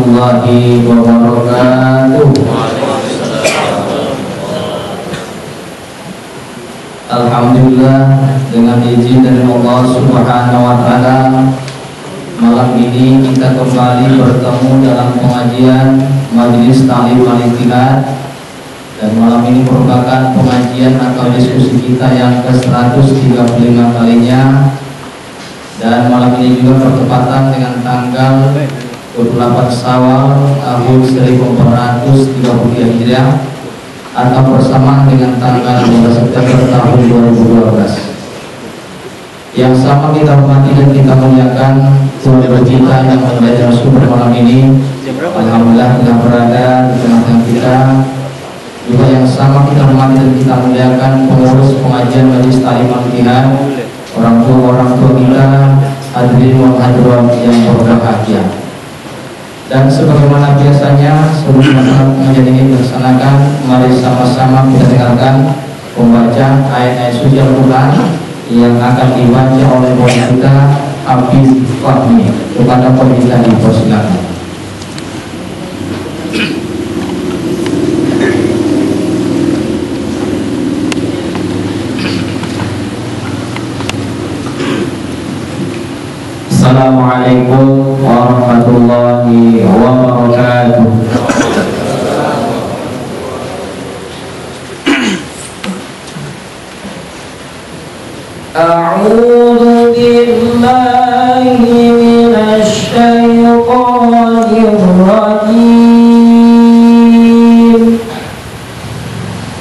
warahmatullahi wabarakatuh. Alhamdulillah, dengan izin dari Allah Subhanahu wa Ta'ala, malam ini kita kembali bertemu dalam pengajian Majelis Ta'lim Al-Ittihad, dan malam ini merupakan pengajian atau diskusi kita yang ke-135 kalinya. Dan malam ini juga bertepatan dengan tanggal 28 Syawal tahun 1433 Hijriah, atau bersamaan dengan tanggal 12 September tahun 2012. Yang sama kita hormati dan kita muliakan keluarga kita yang menjadi narasumber malam ini. Alhamdulillah telah berada di tengah-tengah kita. Juga yang sama kita hormati dan kita muliakan pengurus pengajian Majelis Ta'lim Al-Ittihad, orang tua kita, hadirin wal hadirat yang berbahagia. Dan sebagaimana biasanya sebelum pengajian ini dilaksanakan, mari sama-sama kita dengarkan membaca ayat-ayat suci Al-Quran yang akan dibaca oleh wali kita Hafiz Fahmi. Kepada pembicara dipersilakan. Assalamualaikum warahmatullahi wabarakatuh. A'udzu billahi minasy syaithanir rajim.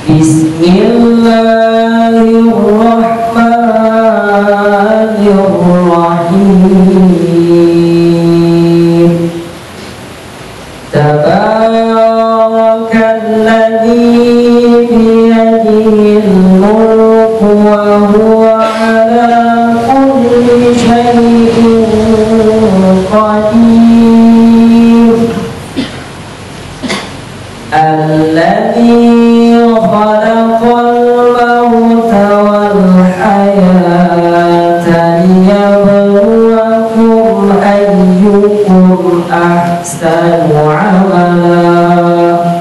Bismillahirrahmanirrahim. Tabarakalladzi biyadihil mulku wa huwa ala kulli syai'in qadir. Alladzi khalaqal mauta wal hayata liyabluwakum ayyukum ahsanu amala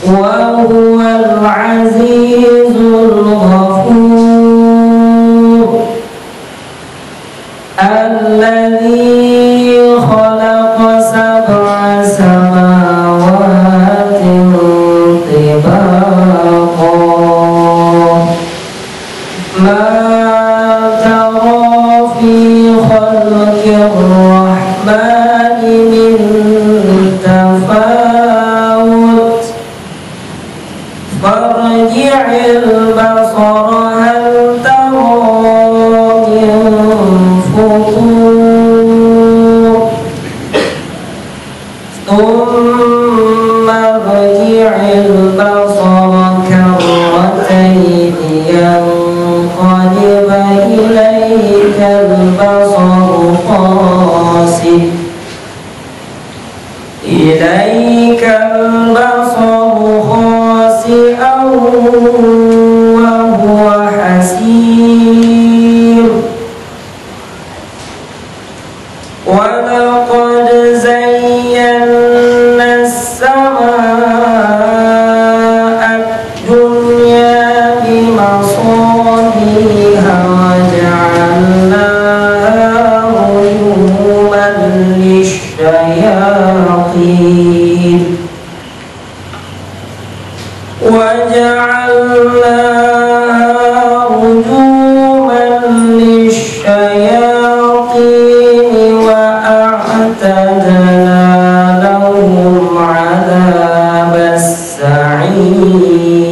wa huwal azizul ghafur. Alladzi khalaqa sab'a samawatin tibaqa ma tara fi khalqir rahmani min tafawut farji'il basara hal tara min futur thumma farji'il basara karratayni yanqalib ilayka al-basaru khasib wa huwa hasir. Wa laqad zayyana as-samaa'a ad-dunya bimasabiha wa ja'alnaha rujuman lish-shayatin wa a'tadna lahum 'adhabas sa'ir.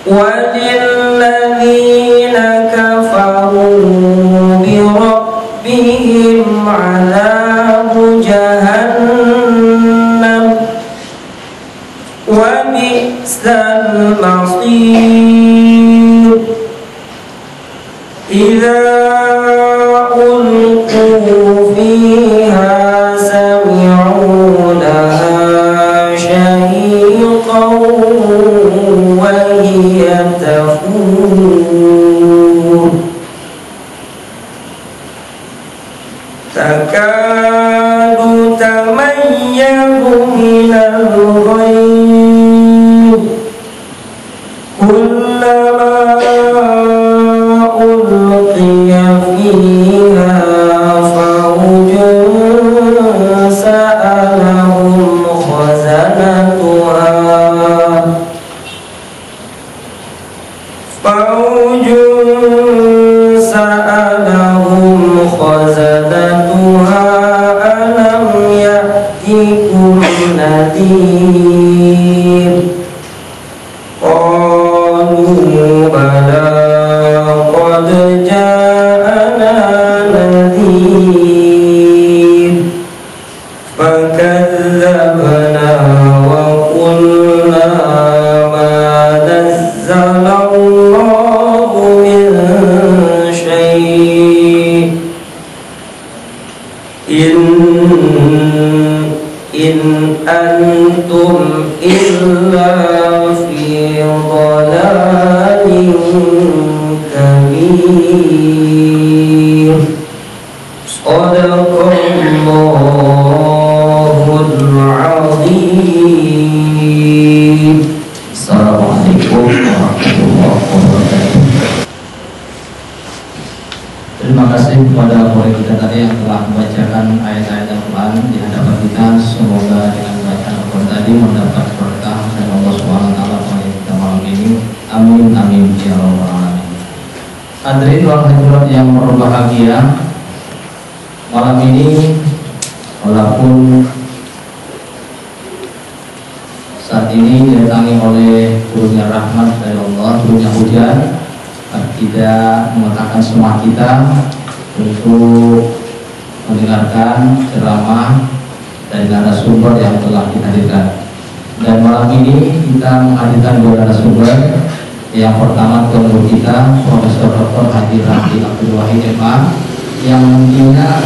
Walilladzina kafaru bi rabbihim 'adzabu jahannam wa bi'sal masir. Idza ulqu fiha sami'u laha shahiqan wa hiya tafur. يتميز من الغيظ كلما ألقي فيها فوج سألهم خزنتها ألم يأتكم نذير قالوا بلى قد جاءنا نذير فكذبنا وقلنا ما نزل الله من شيء إن أنتم إلا في ضلال كبير صدق الله العظيم. Assalamualaikum warahmatullahi wabarakatuh. Terima kasih kepada guru kita tadi yang telah membacakan ayat-ayat Al-Quran di hadapan kita. Semoga dengan bacaan Al-Quran tadi mendapat berkah dari Allah SWT pada kita malam ini. Amin amin ya rabbal alamin. Hadirin wal hadirat yang berbahagia, malam ini walaupun saat ini didatangi oleh turunnya rahmat dari Allah, turunnya hujan, tidak mengatakan semua kita untuk mendengarkan ceramah dari narasumber yang telah dihadirkan. Dan malam ini kita menghadirkan dua narasumber. Yang pertama guru kita Profesor Dr. Haji Rahdi Abdul Wahid MA, yang nantinya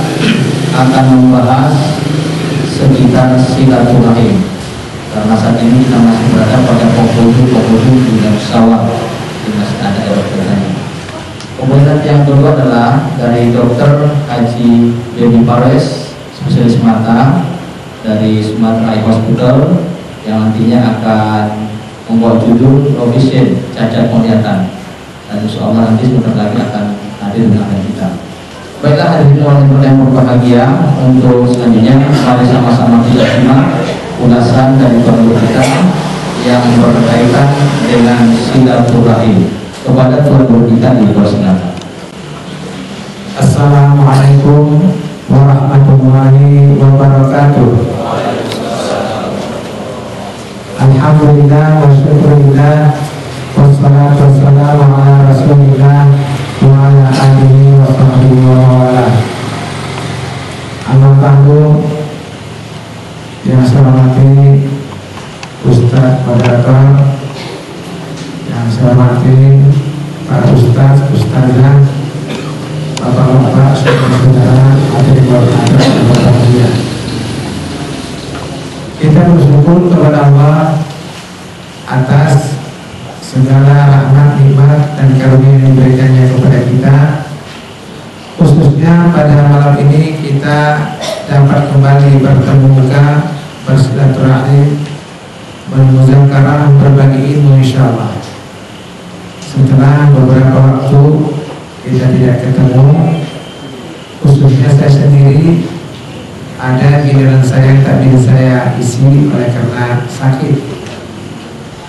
akan membahas sekitar silaturahim, karena saat ini kita masih berada pada konklusi dunia pesawat di masih ada dokternya. Kemudian yang kedua adalah dari Dr. Haji Dedi Pares, spesialis mata dari Sumatera Eye Hospital, yang nantinya akan membawa judul Robisien cacat penglihatan, dan insya Allah nanti sebentar lagi akan hadir dengan kita. Baiklah hadirin yang berbahagia, untuk selanjutnya mari sama-sama kita simak ulasan dari guru kita yang berkaitan dengan silaturahim. Kepada guru kita di persilakan. Assalamualaikum warahmatullahi wabarakatuh. Alhamdulillah wa syukurillah wassalatu wassalamu ala rasulillah wa ala alihi wa sahbihi wa wala. Amma ba'du, yang saya hormati Ustaz Moderator, yang saya hormati para Ustaz, Ustazah, Bapak-bapak, saudara-saudara, hadirin yang berbahagia. Kita bersyukur kepada Allah atas segala rahmat, nikmat, dan karunia yang diberikannya kepada kita. Khususnya pada malam ini kita dapat kembali bertemu muka, bersilaturahim, bermuzakarah, berbagi ilmu insyaallah. Setelah beberapa waktu kita tidak ketemu, khususnya saya sendiri, ada giliran saya yang tak bisa saya isi oleh karena sakit.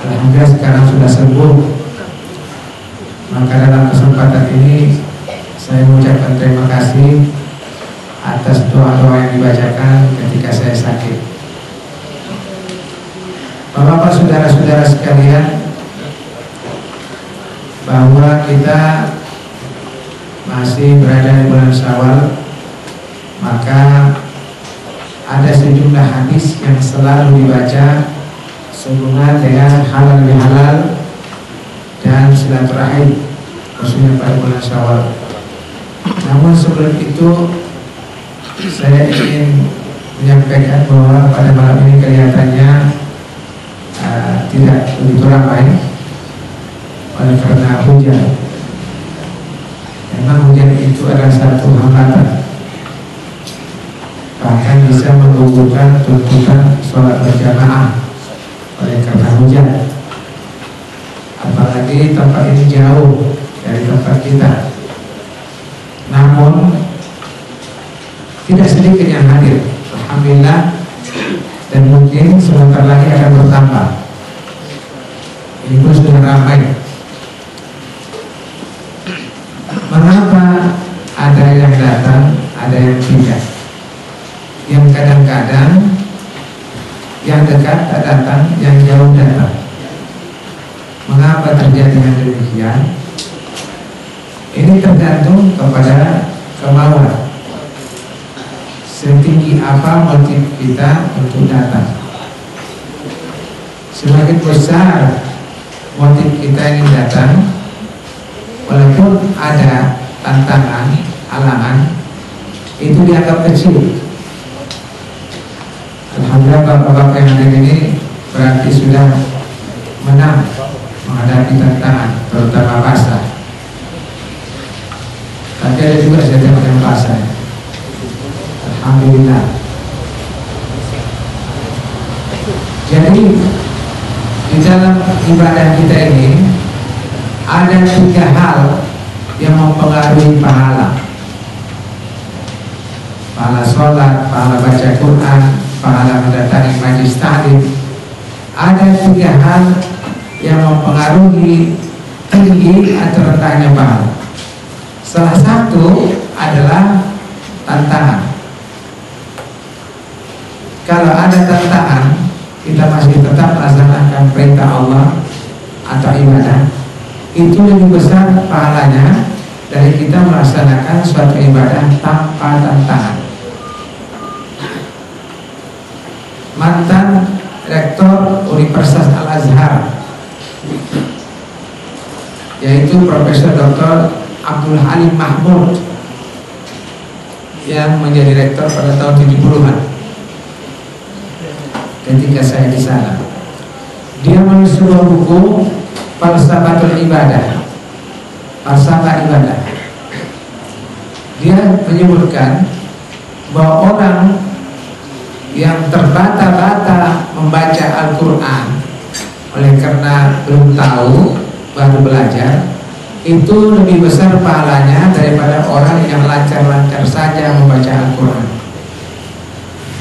Alhamdulillah sekarang sudah sembuh. Maka dalam kesempatan ini saya mengucapkan terima kasih atas doa-doa yang dibacakan ketika saya sakit. Bapak-bapak, saudara-saudara sekalian, bahwa kita masih berada di bulan Syawal, maka ada sejumlah hadis yang selalu dibaca sehubungan dengan halal bihalal dan silaturahim, khususnya pada bulan Syawal. Namun sebelum itu saya ingin menyampaikan bahwa pada malam ini kelihatannya tidak begitu ramai oleh karena hujan. Memang hujan itu adalah satu hambatan. bahkan bisa menggugurkan tuntutan sholat berjamaah oleh karena hujan. Apalagi tempat ini jauh dari tempat kita. Namun tidak sedikit yang hadir, alhamdulillah, dan mungkin sebentar lagi akan bertambah. Ini pun sudah ramai. Mengapa ada yang datang, ada yang tidak? Yang kadang-kadang yang dekat tak datang, yang jauh datang. Mengapa terjadi yang demikian? Ini tergantung kepada kemauan. Setinggi apa motif kita untuk datang. Semakin besar motif kita ingin datang, walaupun ada tantangan, halangan, itu dianggap kecil. Alhamdulillah bapak-bapak yang ada ini berarti sudah menang menghadapi tantangan, terutama basah. Tapi ada juga saya tengok yang basah. Alhamdulillah. Jadi di dalam ibadah kita ini ada 3 hal yang mempengaruhi pahala. Pahala sholat, pahala baca Quran, pahala mendatangi majlis taklim. Ada 3 hal yang mempengaruhi tinggi atau rendahnya pahala. Salah satu adalah tantangan. Kalau ada tantangan, kita masih tetap melaksanakan perintah Allah atau ibadah, itu lebih besar pahalanya dari kita melaksanakan suatu ibadah tanpa tantangan. Mantan Rektor Universitas Al-Azhar, yaitu Profesor Dr. Abdul Halim Mahmud, yang menjadi rektor pada tahun 70-an. Ketika saya di sana, dia menulis sebuah buku Falsafatul Ibadah, Falsafah Ibadah. Dia menyebutkan bahwa orang yang terbata-bata membaca Al-Quran oleh karena belum tahu, baru belajar, itu lebih besar pahalanya daripada orang yang lancar-lancar saja membaca Al-Quran.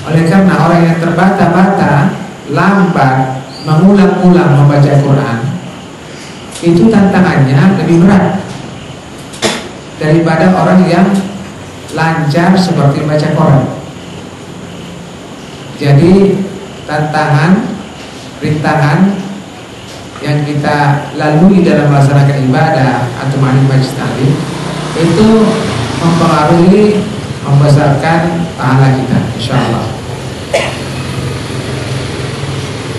Oleh karena orang yang terbata-bata, lambat, mengulang-ulang membaca Quran, itu tantangannya lebih berat daripada orang yang lancar seperti membaca Quran. Jadi tantangan, rintangan yang kita lalui dalam melaksanakan ibadah atau majlis taklim itu mempengaruhi, membesarkan pahala kita, insyaallah.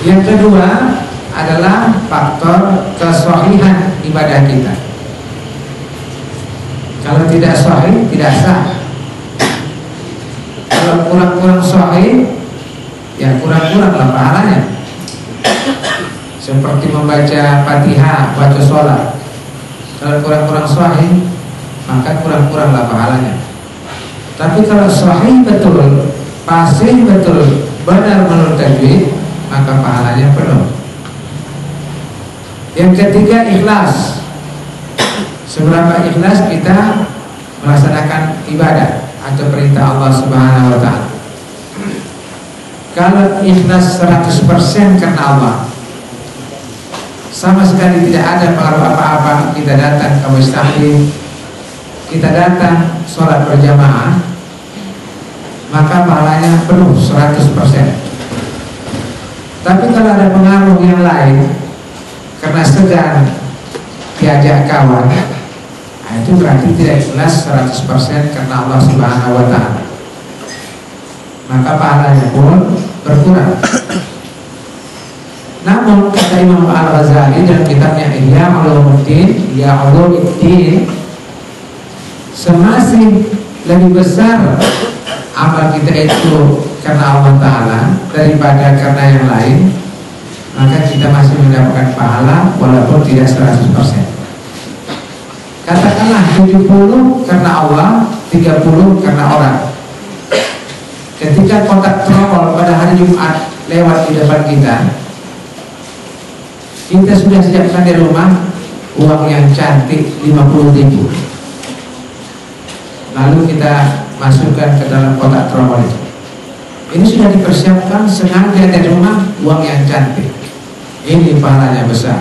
Yang kedua adalah faktor kesahihan ibadah kita. Kalau tidak sahih, tidak sah. Kalau kurang-kurang sahih, ya kurang-kuranglah pahalanya. Seperti membaca Fatihah, baca sholat. Kalau kurang-kurang sahih, maka kurang-kuranglah pahalanya. Tapi kalau sahih betul, fasih betul, benar menurut tajwid, maka pahalanya penuh. Yang ketiga, ikhlas. Seberapa ikhlas kita melaksanakan ibadah atau perintah Allah Subhanahu wa ta'ala. Kalau ikhlas 100% karena Allah, sama sekali tidak ada pengaruh apa-apa, kita datang ke majlis taklim, kita datang sholat berjamaah, maka pahalanya penuh 100%. Tapi kalau ada pengaruh yang lain, karena segan diajak kawan, nah itu berarti tidak ikhlas 100% karena Allah Subhanahu wa ta'ala, maka pahalanya pun berkurang. Namun kata Imam Al-Ghazali dalam kitabnya Ihya Ulumuddin, semasih lebih besar amal kita itu karena Allah Ta'ala daripada karena yang lain, maka kita masih mendapatkan pahala walaupun tidak 100%. Katakanlah 70 karena Allah, 30 karena orang. ketika kotak tromol pada hari Jumat lewat di depan kita sudah siapkan di rumah uang yang cantik 50.000. Lalu kita masukkan ke dalam kotak tromol itu. Ini sudah dipersiapkan sengaja dari rumah, uang yang cantik. Ini pahalanya besar.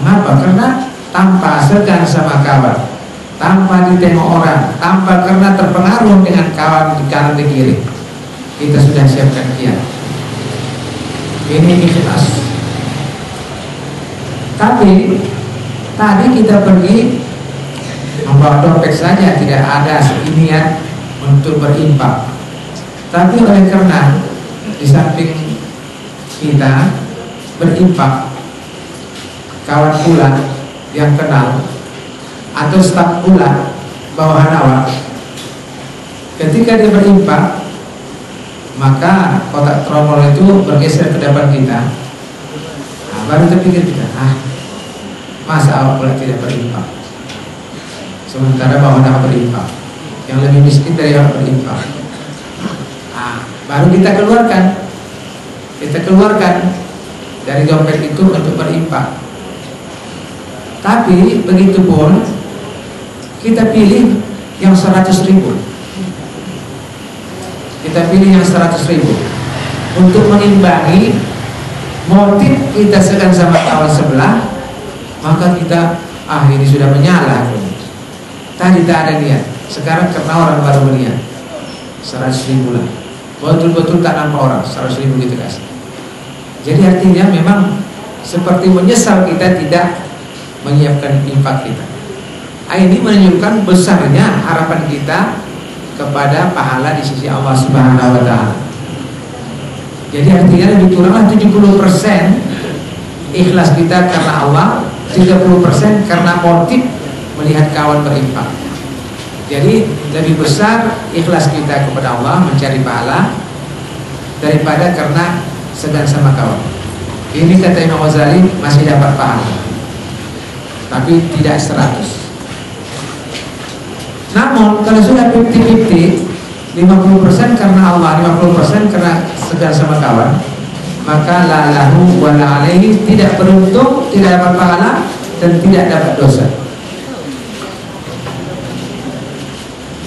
Mengapa? Karena tanpa segan sama kawan, tanpa ditengok orang, tanpa karena terpengaruh dengan kawan di kanan di kiri, kita sudah siapkan kiat. Ini ikhlas. Tapi tadi kita pergi membawa dompet saja, tidak ada niat untuk berinfak. Tapi oleh karena di samping kita berinfak, kawan pula yang kenal atau staf pula bawahan awak, ketika dia berinfak, maka kotak tromol itu bergeser ke depan kita. Nah, baru terpikir kita, masa awak pula tidak berinfak, sementara bawahan awak berinfak, yang lebih miskin dari awak berinfak. Baru kita keluarkan dari dompet itu untuk berinfak. Tapi begitu pun kita pilih yang 100.000. Kita pilih yang 100.000 untuk mengimbangi motif kita segan sama kawan sebelah. Maka kita ini sudah menyala. Tadi tak ada niat, sekarang karena orang baru berniat 100.000 lah. Betul-betul tak nampak orang 100.000 kita kasih. Jadi artinya memang seperti menyesal kita tidak menyiapkan infak kita. Ini menunjukkan besarnya harapan kita kepada pahala di sisi Allah Subhanahu wa taala. Jadi artinya lebih kuranglah 70% ikhlas kita karena Allah, 30% karena motif melihat kawan berinfak. Jadi lebih besar ikhlas kita kepada Allah mencari pahala daripada karena segan sama kawan. Ini kata Imam Ghazali masih dapat pahala, tapi tidak 100. Namun kalau sudah 50-50, 50% karena Allah, 50% karena segan sama kawan, maka la lahu wa la alaihi, tidak beruntung, tidak dapat pahala dan tidak dapat dosa.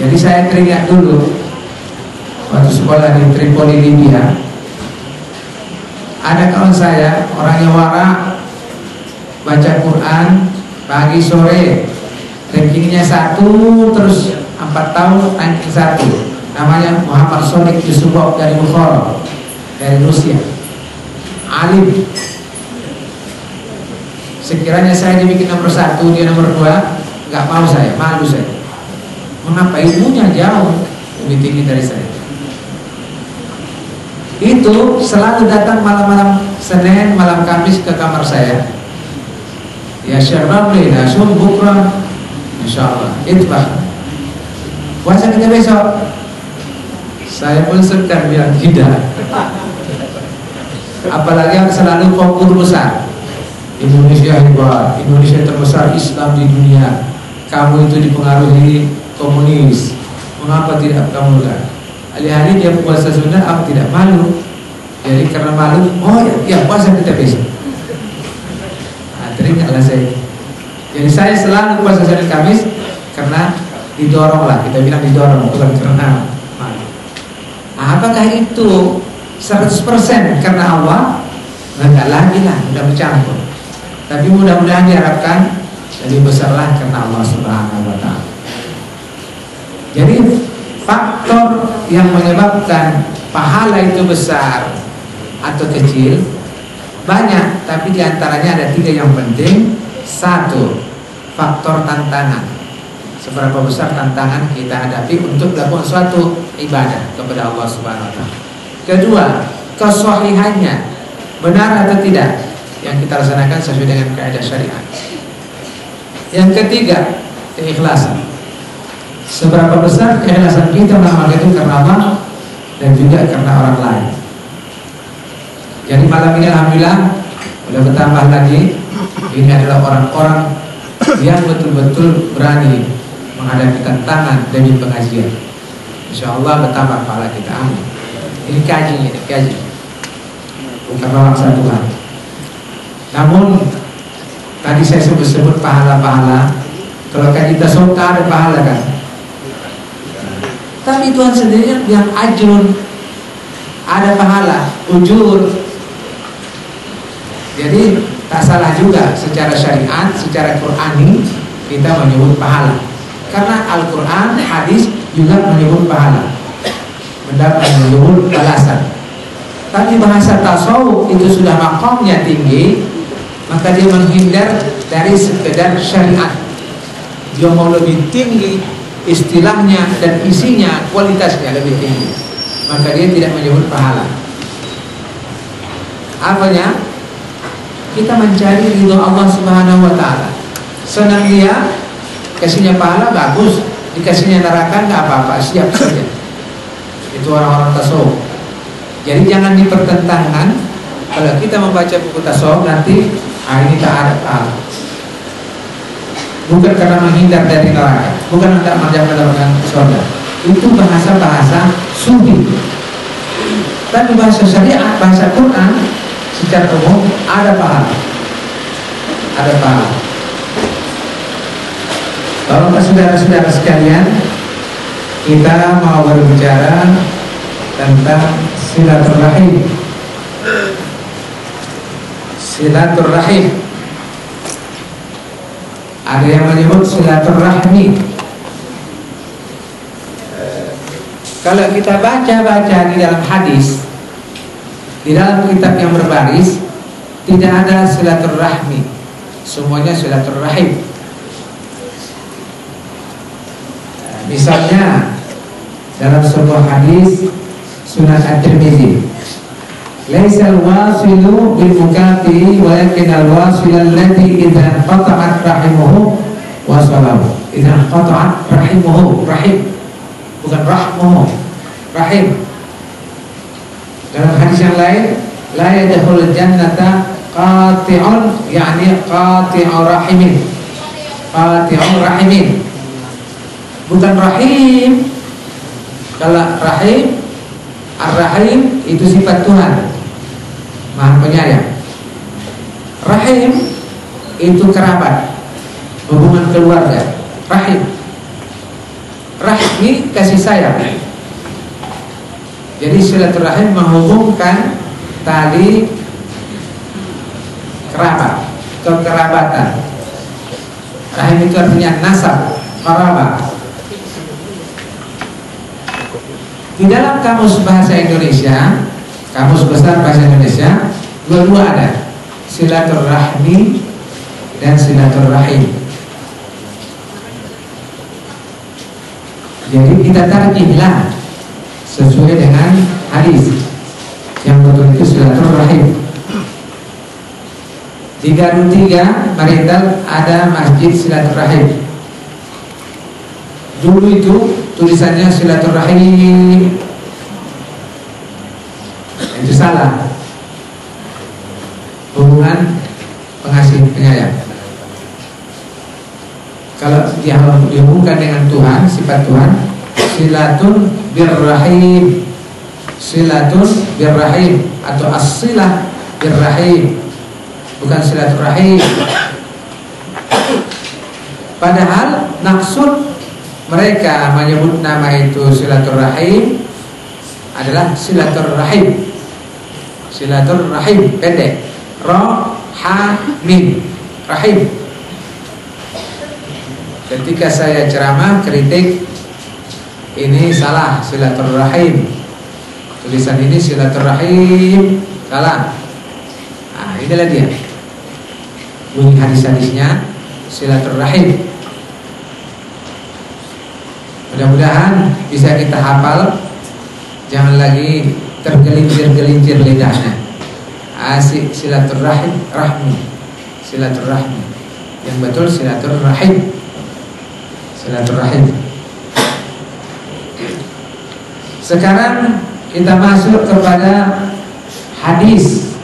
Jadi saya teringat dulu waktu sekolah di Tripoli, Libya, ada kawan saya orangnya wara, baca Quran pagi sore, rankingnya 1 terus 4 tahun ranking 1. Namanya Muhammad Sonik Yusufov dari Bukhara, dari Rusia, alim. Sekiranya saya dibikin nomor 1, dia nomor 2, nggak mau saya, malu saya. Mengapa? Ilmunya jauh lebih tinggi dari saya. Itu selalu datang malam-malam Senin, malam Kamis ke kamar saya. Ya Syekh Ramli, nasum bukra, insyaallah. Itbah. Puasa kita besok. Saya pun segan bilang tidak. Apalagi yang selalu konkur besar. Indonesia hebat, Indonesia terbesar Islam di dunia. Kamu itu dipengaruhi komunis, mengapa tidak kamu lakukan? Alih-alih dia puasa sunnah, aku tidak malu. Jadi karena malu, ya puasa kita besok. Teringatlah saya. Jadi saya selalu puasa Senin Kamis karena didorong lah, kita bilang didorong, bukan karena malu. Apakah itu 100% karena Allah? Enggak lagi lah, sudah bercampur. Tapi mudah-mudahan diharapkan lebih besarlah karena Allah Subhanahu wa taala. Jadi faktor yang menyebabkan pahala itu besar atau kecil banyak, tapi diantaranya ada 3 yang penting. 1, faktor tantangan. Seberapa besar tantangan kita hadapi untuk melakukan suatu ibadah kepada Allah Subhanahu wa taala. 2, kesahihannya, benar atau tidak yang kita laksanakan sesuai dengan kaidah syariat. Yang 3, keikhlasan. Seberapa besar keikhlasan kita melakukan itu karena Allah dan juga karena orang lain. Jadi malam ini alhamdulillah sudah bertambah lagi. Ini adalah orang-orang yang betul-betul berani menghadapi tantangan demi pengajian. Insya Allah bertambah pahala kita. Amin. Ini kaji. Bukan memaksa Tuhan. Namun tadi saya sebut pahala-pahala. Kalau kaji tasawuf ada pahala kan. Tapi Tuhan sendiri yang ajrun, ada pahala, ujur. Jadi tak salah juga secara syariat, secara Qur'ani kita menyebut pahala. Karena Al-Quran, hadis juga menyebut pahala, menyebut balasan. Tapi bahasa tasawuf itu sudah makomnya tinggi, maka dia menghindar dari sekedar syariat. Dia mau lebih tinggi istilahnya dan isinya, kualitasnya lebih tinggi, maka dia tidak menyebut pahala. Apanya? Kita mencari ridho Allah Subhanahu wa Ta'ala. Senang dia, kasihnya pahala bagus, dikasihnya neraka nggak apa-apa, siap saja. Itu orang-orang tasawuf. Jadi jangan dipertentangkan. Kalau kita membaca buku tasawuf nanti ini tak ada pahala. Bukan karena menghindar dari neraka, bukan untuk mendapatkan surga. Itu bahasa-bahasa sufi. Tapi bahasa syariat, bahasa Quran secara umum ada pahala. Ada pahala. Bapak saudara-saudara sekalian, kita mau berbicara tentang silaturahim. Silaturahim. Ada yang menyebut silaturahmi. Kalau kita baca-baca di dalam hadis, di dalam kitab yang berbaris, tidak ada silaturahmi, semuanya silaturahim. Misalnya dalam sebuah hadis Sunan At-Tirmidzi, laisa al-wasilu bil mukati walakin al-wasil alladhi idza qata'at rahimuhu wa salahu. Idza qata'at rahimuhu, rahim bukan rahmuhu, rahim. Dalam hadis yang lain, la yadkhulul jannata qati'un, yakni qati'u rahimin. Qati'u rahimin, bukan rahim. Kalau rahim, ar-rahim itu sifat Tuhan, Maha Penyayang. Rahim itu kerabat, hubungan keluarga. Rahim, rahmi kasih sayang. Jadi silaturahim menghubungkan tali kerabat, kekerabatan. Rahim itu artinya nasab, kerabat. Di dalam kamus bahasa Indonesia, kamus besar bahasa Indonesia, dua-dua ada, silaturahmi dan silaturahim. Jadi kita tarjihlah sesuai dengan hadis. Yang betul itu silaturahim. Di Garut 3 Mariental ada masjid silaturahim. Dulu itu tulisannya silaturahim, itu salah. Hubungan pengasih penyayang. Kalau dihubungkan dengan Tuhan, sifat Tuhan, silatun birrahim, silatun birrahim, atau as-silah birrahim, bukan silaturahim. Padahal maksud mereka menyebut nama itu silaturahim adalah silaturahim. Silaturahim pendek, ra ha mim, rahim. Ketika saya ceramah kritik, ini salah silaturahim, tulisan ini silaturahim salah. Nah, inilah dia bunyi hadis-hadisnya silaturahim. Mudah-mudahan bisa kita hafal, jangan lagi tergelincir-gelincir lidahnya. Asik silaturahim, rahmi, silaturahmi. Yang betul silaturahim, silaturahim. Sekarang kita masuk kepada hadis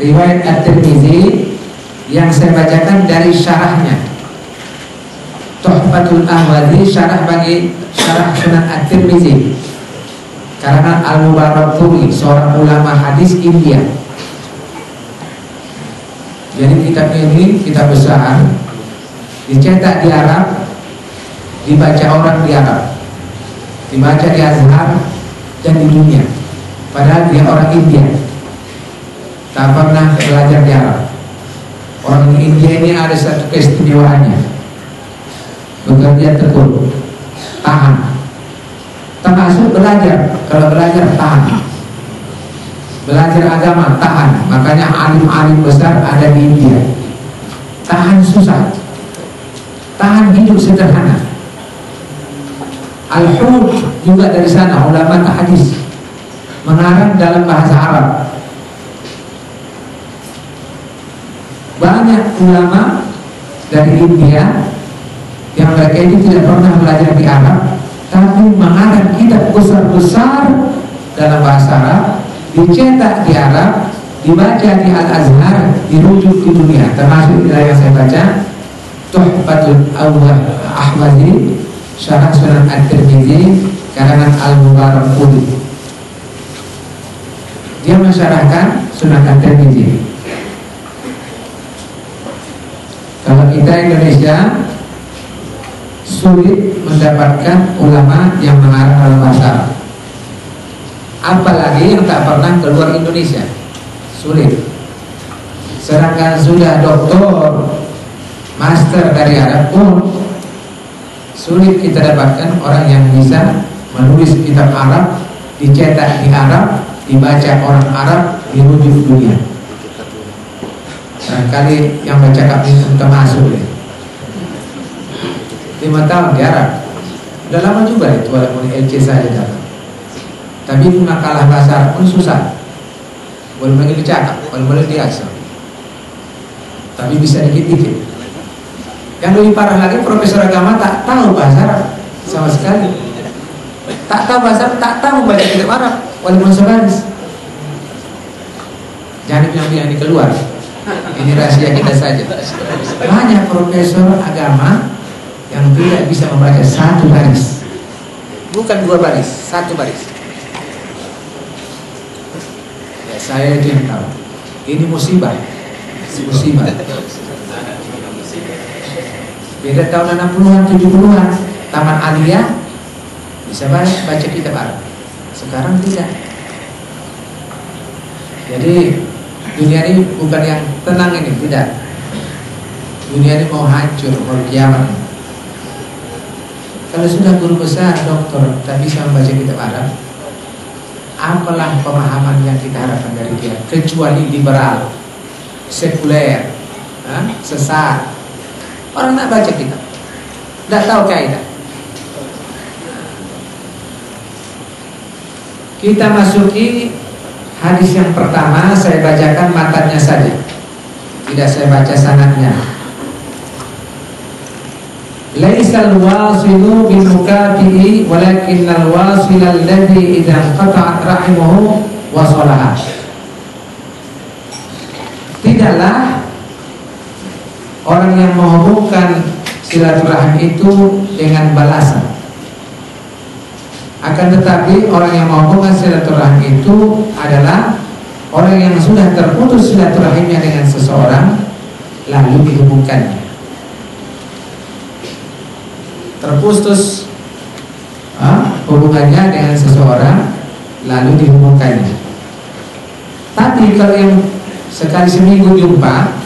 riwayat At-Tirmidzi yang saya bacakan dari syarahnya. Tuhfatul Ahwazi, syarah bagi syarah Sunan At-Tirmidzi. karangan Al-Mubarakfuri, seorang ulama hadis India. Jadi kitabnya ini kitab besar, dicetak di Arab, dibaca orang di Arab, dibaca di Azhar dan di dunia. Padahal dia orang India, tak pernah belajar di Arab. Orang India ini ada satu keistimewaannya, bekerja tekun, tahan, termasuk belajar. Kalau belajar tahan, belajar agama tahan. Makanya alim-alim besar ada di India. Tahan susah, tahan hidup sederhana. Al-Hud juga dari sana, ulama hadis, mengarang dalam bahasa Arab. Banyak ulama dari India yang mereka itu tidak pernah belajar di Arab, tapi mengarang kitab besar-besar dalam bahasa Arab, dicetak di Arab, dibaca di Al-Azhar, dirujuk di dunia. Termasuk yang saya baca Tuhfatul Ahwazi, Syarah Sunan At-Tirmidzi, karangan Al-Mubarakfuri. Dia mensyarahkan Sunan At-Tirmidzi. Kalau kita Indonesia sulit mendapatkan ulama yang mengarang dalam bahasa Arab, apalagi yang tak pernah keluar Indonesia, sulit. Sedangkan sudah doktor, master dari Arab pun sulit kita dapatkan orang yang bisa menulis kitab Arab, dicetak di Arab, dibaca orang Arab, dirujuk dunia. Barangkali yang baca kami termasuk ya. 5 tahun di Arab, udah lama juga itu, walaupun LC saja datang. Tapi makalah bahasa Arab pun susah, boleh lagi bercakap, boleh diasah, tapi bisa dikit-dikit. Yang lebih parah lagi, profesor agama tak tahu bahasa Arab sama sekali, tak tahu bahasa Arab, tak tahu baca kitab Arab, walaupun sebaris. Jangan bilang-bilang ini keluar, ini rahasia kita saja. Banyak profesor agama yang tidak bisa membaca 1 baris, bukan 2 baris, 1 baris. Ya, saya itu yang tahu. Ini musibah, musibah. Beda tahun 60-an, 70-an, taman aliyah bisa baca kitab Arab. Sekarang tidak. Jadi dunia ini bukan yang tenang ini, tidak. Dunia ini mau hancur, mau kiamat. Kalau sudah guru besar, doktor, tak bisa membaca kitab Arab, apalah pemahaman yang kita harapkan dari dia, kecuali liberal, sekuler, sesat. Orang nak baca kitab, tidak tahu kaidah. Kita masuki hadis yang pertama, saya bacakan matanya saja, tidak saya baca sanadnya. Laisal wasilu bimukafi'i walakinnal wasilal ladzi idza qata'at rahimuhu wasalaha. Tidaklah orang yang menghubungkan silaturahim itu dengan balasan. Akan tetapi orang yang menghubungkan silaturahim itu adalah orang yang sudah terputus silaturahimnya dengan seseorang lalu dihubungkannya. Terputus hubungannya dengan seseorang lalu dihubungkannya. Tapi kalau yang sekali seminggu jumpa,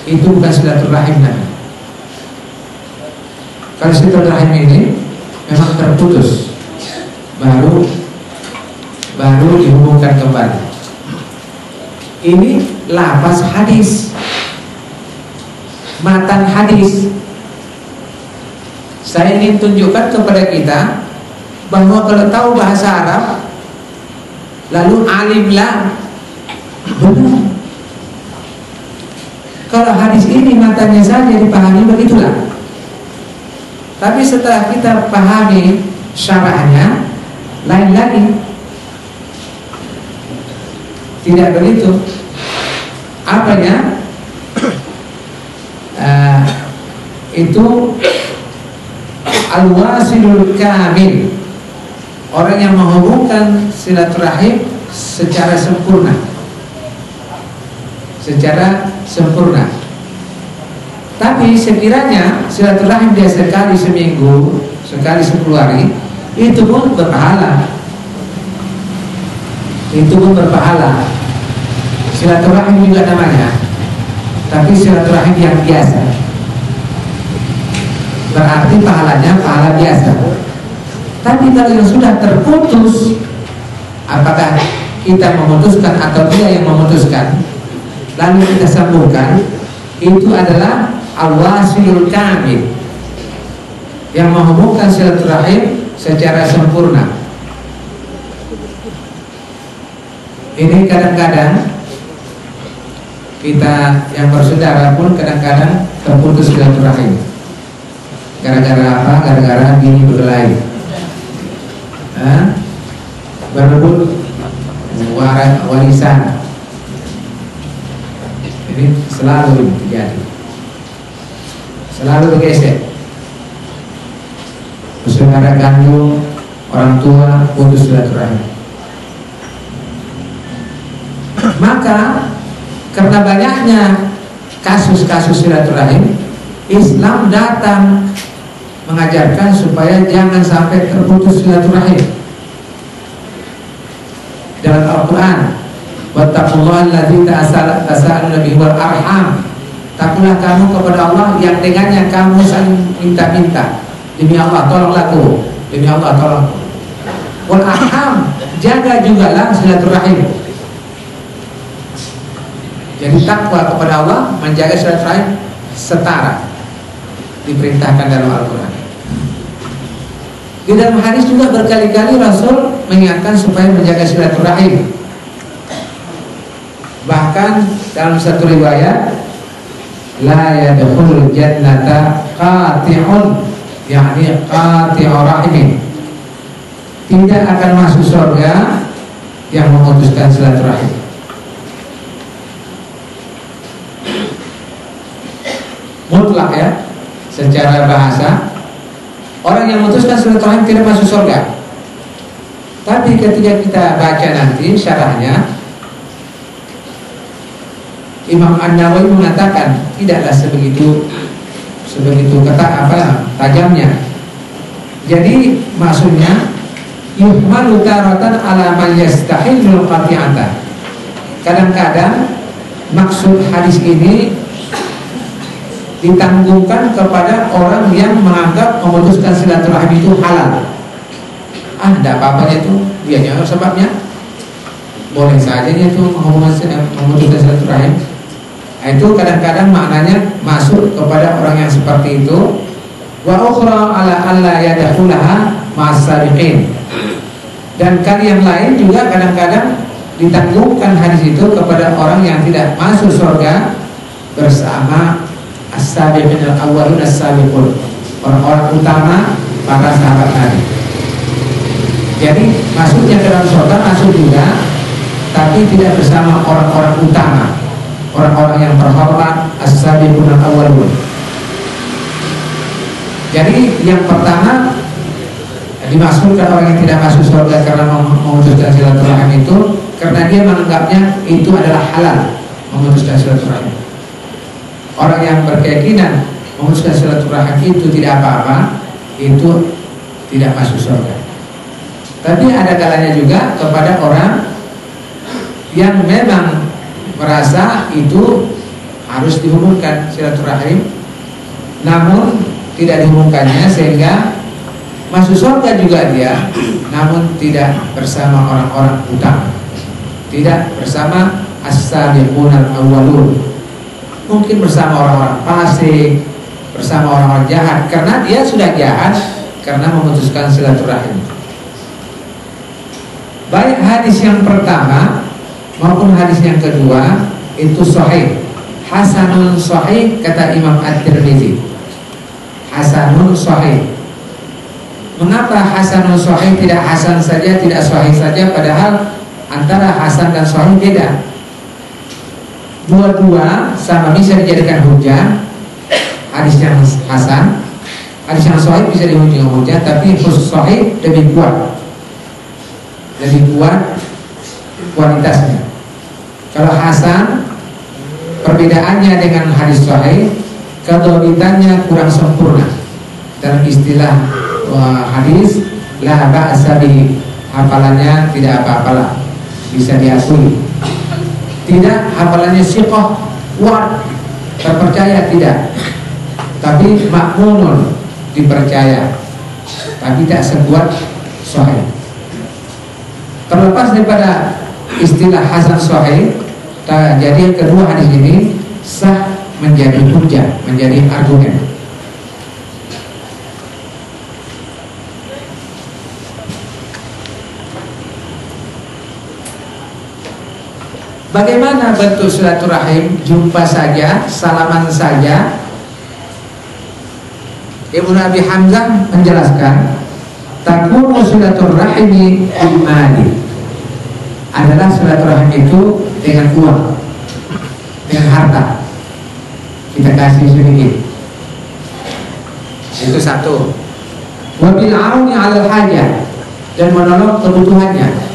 itu bukan silaturahim namanya. Kalau silaturahim ini memang terputus, baru dihubungkan kembali. Ini lafaz hadis, matan hadis. Saya ingin tunjukkan kepada kita bahwa kalau tahu bahasa Arab lalu alimlah, benar. Kalau hadis ini matanya saja dipahami begitulah. Tapi setelah kita pahami syarahnya, lain lagi. Tidak begitu. Apanya? Itu al-wasilul kamil, orang yang menghubungkan silaturahim secara sempurna. Tapi sekiranya silaturahim dia sekali seminggu, sekali 10 hari, itu pun berpahala. Silaturahim juga namanya, tapi silaturahim yang biasa. Berarti pahalanya pahala biasa. Tapi kalau yang sudah terputus, apakah kita memutuskan atau dia yang memutuskan, lalu kita sambungkan, itu adalah al-wasilul kamil, yang menghubungkan silaturahim secara sempurna. Ini kadang-kadang kita yang bersaudara pun kadang-kadang terputus silaturahim. Gara-gara apa? Gara-gara bini berkelahi, berebut warisan. Ini selalu terjadi, selalu bergeser. Saudara kandung, orang tua putus silaturahim. Maka karena banyaknya kasus-kasus silaturahim, Islam datang mengajarkan supaya jangan sampai terputus silaturahim. Dalam Al-Quran, wattaqullaha alladzi tasaaluna bihi wal arham, takutlah kamu kepada Allah yang dengannya kamu saling minta-minta. Demi Allah tolonglah aku, demi Allah tolong. Wal arham, jaga jugalah silaturahim. Jadi takwa kepada Allah, menjaga silaturahim setara, diperintahkan dalam Al-Quran. Di dalam hadis juga berkali-kali Rasul mengingatkan supaya menjaga silaturahim. Bahkan dalam satu riwayat, la yadkhulul jannata qati'un, yakni qati'ur rahimin, tidak akan masuk surga yang memutuskan silaturahim. Mutlak ya, secara bahasa orang yang memutuskan silaturahim tidak masuk surga. Tapi ketika kita baca nanti syarahnya, Imam An-Nawawi mengatakan tidaklah sebegitu tajamnya. Jadi maksudnya yuhmalu taratan ala man yastahilul qati'ata. Kadang-kadang maksud hadis ini ditanggungkan kepada orang yang menganggap memutuskan silaturahim itu halal. Tidak apa-apanya itu, dia jangan sebabnya, boleh saja itu memutuskan silaturahim. Itu kadang-kadang maknanya masuk kepada orang yang seperti itu. Wa ukhra ala alla yadkhulaha ma'as-sabiqin. Dan kali yang lain juga kadang-kadang ditanggungkan hadis itu kepada orang yang tidak masuk surga bersama as-sabiqin al-awwalun as-sabiqun, orang-orang utama para sahabat Nabi. Jadi masuknya ke dalam surga masuk juga, tapi tidak bersama orang-orang utama, orang-orang yang terhormat, as-sabiqun al-awwalun. Jadi yang pertama dimasukkan orang yang tidak masuk surga karena memutuskan silaturahim itu karena dia menganggapnya itu adalah halal memutuskan silaturahim. Orang yang berkeyakinan memutuskan silaturahim itu tidak apa-apa, itu tidak masuk surga. Tapi ada kalanya juga kepada orang yang memang merasa itu harus dihubungkan silaturahim, namun tidak dihubungkannya sehingga masuk surga juga dia, namun tidak bersama orang-orang utama, tidak bersama as-sabiqun al-awwalun. Mungkin bersama orang-orang fasik, bersama orang-orang jahat, karena dia sudah jahat karena memutuskan silaturahim. Baik hadis yang pertama maupun hadis yang kedua itu sahih, hasanun sahih kata Imam At-Tirmidzi. Hasanun sahih. Mengapa hasanun sahih tidak hasan saja, tidak sahih saja, padahal antara hasan dan sahih beda. Dua-dua sama bisa dijadikan hujah, hadis yang hasan, Hadis yang sahih bisa dihujung hujah, tapi khusus sahih lebih kuat kualitasnya. Kalau hasan, perbedaannya dengan hadis sahih, kedobitannya kurang sempurna. Dalam istilah hadis, la ba'sa bihi, hafalannya tidak apa-apalah, bisa diakui. Tidak hafalannya siqah, kuat, terpercaya, tidak. Tapi makmunun, dipercaya, tapi tidak sekuat sahih. Terlepas daripada istilah hasan sahih, jadi yang kedua hadis ini sah menjadi hujah, menjadi argumen. Bagaimana bentuk silaturahim? Jumpa saja, salaman saja. Ibnu Abi Hamzah menjelaskan, takunu silaturahimi imani, adalah silaturahim itu dengan uang, dengan harta, kita kasih sedikit. Itu satu. Wa bil auni 'alal hajah, dan menolong kebutuhannya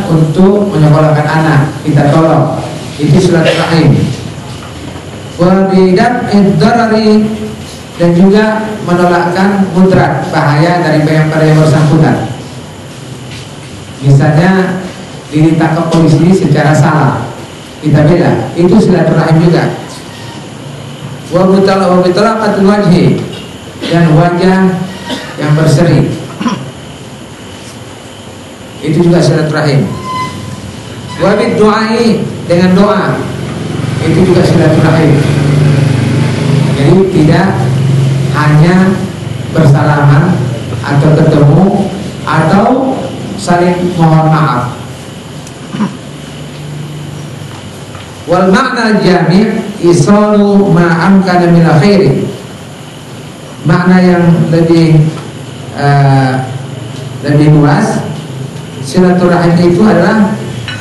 untuk menyekolahkan anak, kita tolong. Itu silaturahim. Wa bidaf'id darari, dan juga menolakkan mudarat, bahaya dari yang bersangkutan. Misalnya ditangkap polisi secara salah, kita bela, itu silaturahim juga. Wa bitalaqatil wajhi, dan wajah yang berseri, itu juga silaturahim. Wa bidduai, dengan doa, itu juga silaturahim. Jadi tidak hanya bersalaman atau ketemu atau saling mohon maaf. Wal makna jami' isalu ma amkana min khairi. Makna yang lebih luas, silaturahim itu adalah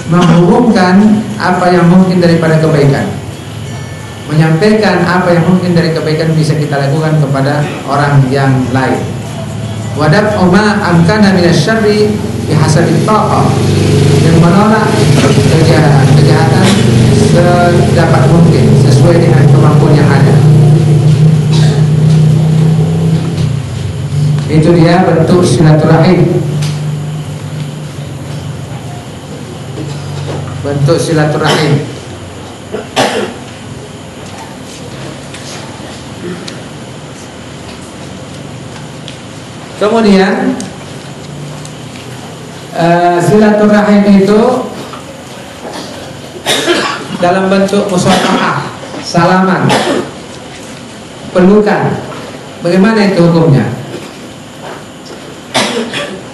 menghubungkan apa yang mungkin daripada kebaikan, menyampaikan apa yang mungkin dari kebaikan bisa kita lakukan kepada orang yang lain. Wadab ma amkana minasyarri bihasabi taqah, dan menolak kejahatan sedapat mungkin sesuai dengan kemampuan yang ada. Itu dia bentuk silaturahim. Bentuk silaturahim. Kemudian silaturahim itu dalam bentuk musafahah, salaman, pelukan. Bagaimana itu hukumnya?